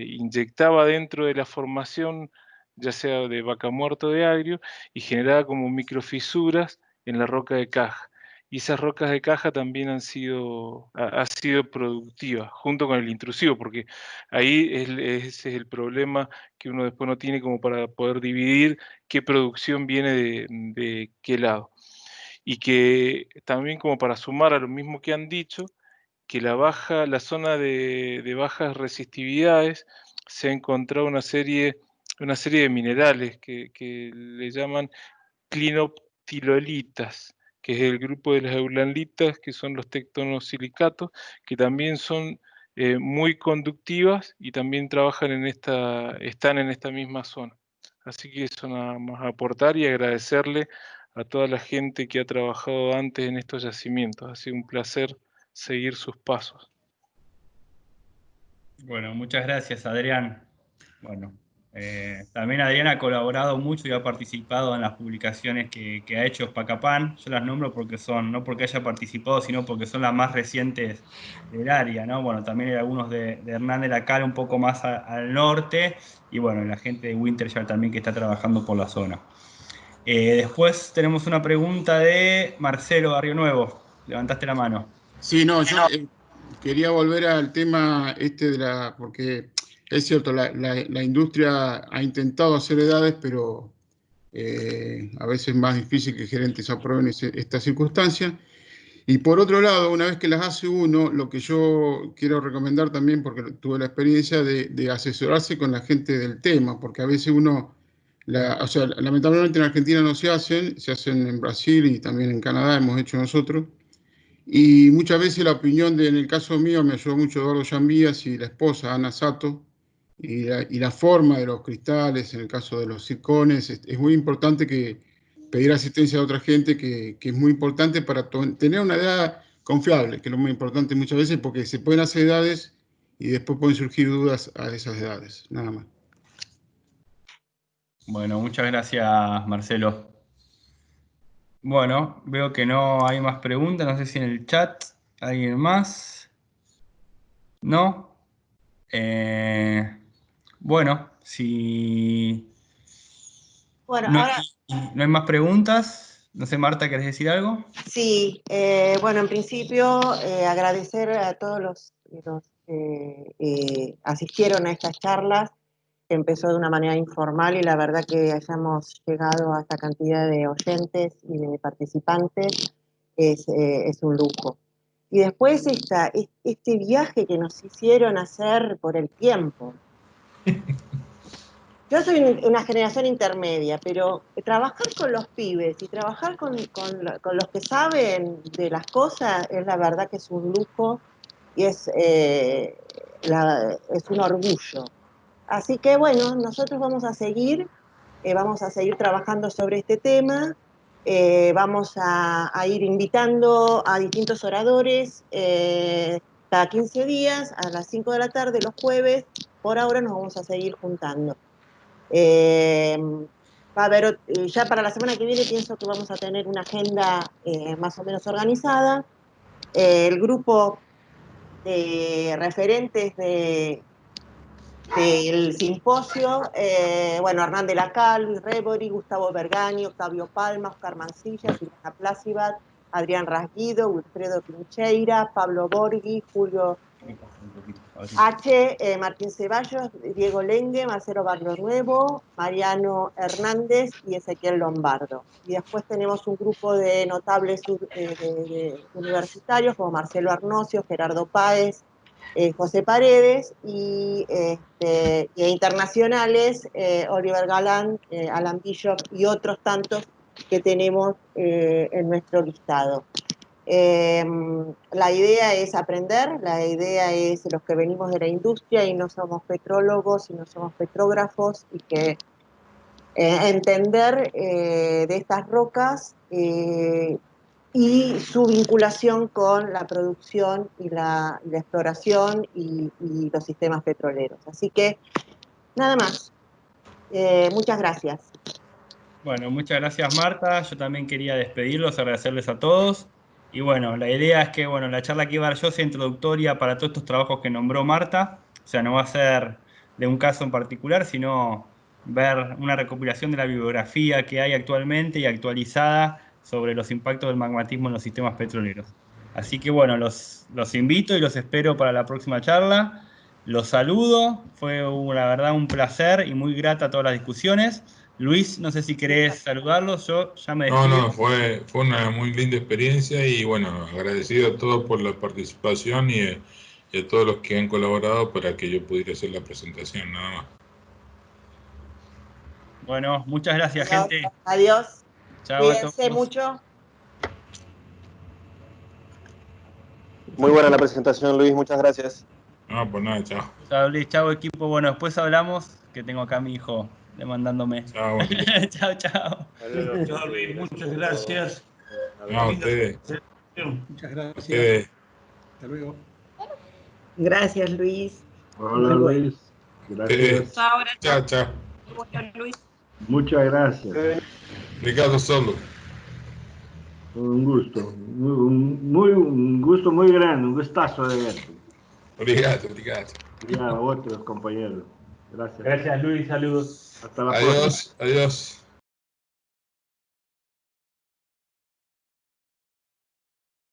inyectaba dentro de la formación, ya sea de vaca muerta o de agrio, y generaba como microfisuras en la roca de caja. Y esas rocas de caja también ha sido productivas, junto con el intrusivo, porque ahí ese es el problema que uno después no tiene como para poder dividir qué producción viene de qué lado. Y que también, como para sumar a lo mismo que han dicho, que la zona de bajas resistividades se ha encontrado una serie de minerales que le llaman clinoptilolitas, que es el grupo de las eulanlitas, que son los tectonosilicatos, que también son muy conductivas y también están en esta misma zona. Así que eso nada más aportar y agradecerle a toda la gente que ha trabajado antes en estos yacimientos. Ha sido un placer seguir sus pasos. Bueno, muchas gracias, Adrián. Bueno, también Adrián ha colaborado mucho y ha participado en las publicaciones que ha hecho Spacapán. Yo las nombro porque no porque haya participado, sino porque son las más recientes del área, ¿no? Bueno, también hay algunos de Hernán de la Cal un poco más al norte, y bueno, la gente de Wintershall también que está trabajando por la zona. Después tenemos una pregunta de Marcelo Barrio Nuevo. Levantaste la mano. Sí, no, yo quería volver al tema porque es cierto, la industria ha intentado hacer edades, pero a veces es más difícil que gerentes aprueben esta circunstancia. Y por otro lado, una vez que las hace uno, lo que yo quiero recomendar también, porque tuve la experiencia de asesorarse con la gente del tema, porque a veces lamentablemente en Argentina no se hacen en Brasil y también en Canadá hemos hecho nosotros. Y muchas veces la opinión en el caso mío me ayudó mucho Eduardo Llambías y la esposa Ana Sato, y la forma de los cristales, en el caso de los circones, es muy importante pedir asistencia de otra gente, que es muy importante para tener una edad confiable, que es lo muy importante muchas veces, porque se pueden hacer edades y después pueden surgir dudas a esas edades, nada más. Bueno, muchas gracias, Marcelo. Bueno, veo que no hay más preguntas, no sé si en el chat alguien más. ¿No? Bueno, si Bueno, no, ahora no hay más preguntas, no sé, Marta, ¿querés decir algo? sí, bueno, en principio agradecer a todos los que asistieron a estas charlas. empezó de una manera informal y la verdad que hayamos llegado a esta cantidad de oyentes y de participantes es un lujo. Y después este viaje que nos hicieron hacer por el tiempo. Yo soy una generación intermedia, pero trabajar con los pibes y trabajar con los que saben de las cosas es la verdad que es un lujo y es un orgullo. Así que bueno, nosotros vamos a seguir trabajando sobre este tema, vamos a ir invitando a distintos oradores cada 15 días a las 5 de la tarde los jueves. Por ahora nos vamos a seguir juntando. Va a haber, ya para la semana que viene pienso que vamos a tener una agenda más o menos organizada. El grupo de referentes del simposio, bueno, Hernán de la Cal, Luis Rebori, Gustavo Bergani, Octavio Palma, Oscar Mancilla, Silvana Plácibat, Adrián Rasguido, Wilfredo Pincheira, Pablo Borghi, Julio H., Martín Ceballos, Diego Lengue, Marcelo Barrio Nuevo, Mariano Hernández y Ezequiel Lombardo. Y después tenemos un grupo de notables universitarios como Marcelo Arnocio, Gerardo Páez, José Paredes y internacionales, Oliver Galán, Alan Bishop y otros tantos que tenemos en nuestro listado. La idea es aprender, la idea es los que venimos de la industria y no somos petrólogos y no somos petrógrafos y que entender de estas rocas y su vinculación con la producción y la exploración y los sistemas petroleros. Así que, nada más. Muchas gracias. Bueno, muchas gracias Marta. Yo también quería despedirlos, agradecerles a todos. Y bueno, la idea es que la charla que iba a dar yo sea introductoria para todos estos trabajos que nombró Marta. O sea, no va a ser de un caso en particular, sino ver una recopilación de la bibliografía que hay actualmente y actualizada sobre los impactos del magmatismo en los sistemas petroleros. Así que bueno, los invito y los espero para la próxima charla. Los saludo, fue la verdad un placer y muy grata todas las discusiones. Luis, no sé si querés saludarlos, yo ya me despido. No, fue una muy linda experiencia y bueno, agradecido a todos por la participación y a todos los que han colaborado para que yo pudiera hacer la presentación, nada más. Bueno, muchas gracias, gente. Adiós. Chao. Cuídense mucho. Muy buena la presentación, Luis, muchas gracias. No, pues nada, chao. Chao, Luis, chao, equipo. Bueno, después hablamos, que tengo acá a mi hijo demandándome. Chao. Chao, chao. Chao, Luis, muchas gracias. No, a ustedes. Muchas gracias. Ustedes. Hasta luego. Gracias, Luis. Hola, Luis. Gracias. Chao, chao. Luis. Muchas gracias. Ricardo Solo. Un gusto. Un gusto muy grande, un gustazo de verte. Obrigado. Y a otros compañeros. Gracias. Gracias, Luis. Saludos. Hasta la próxima. Adiós.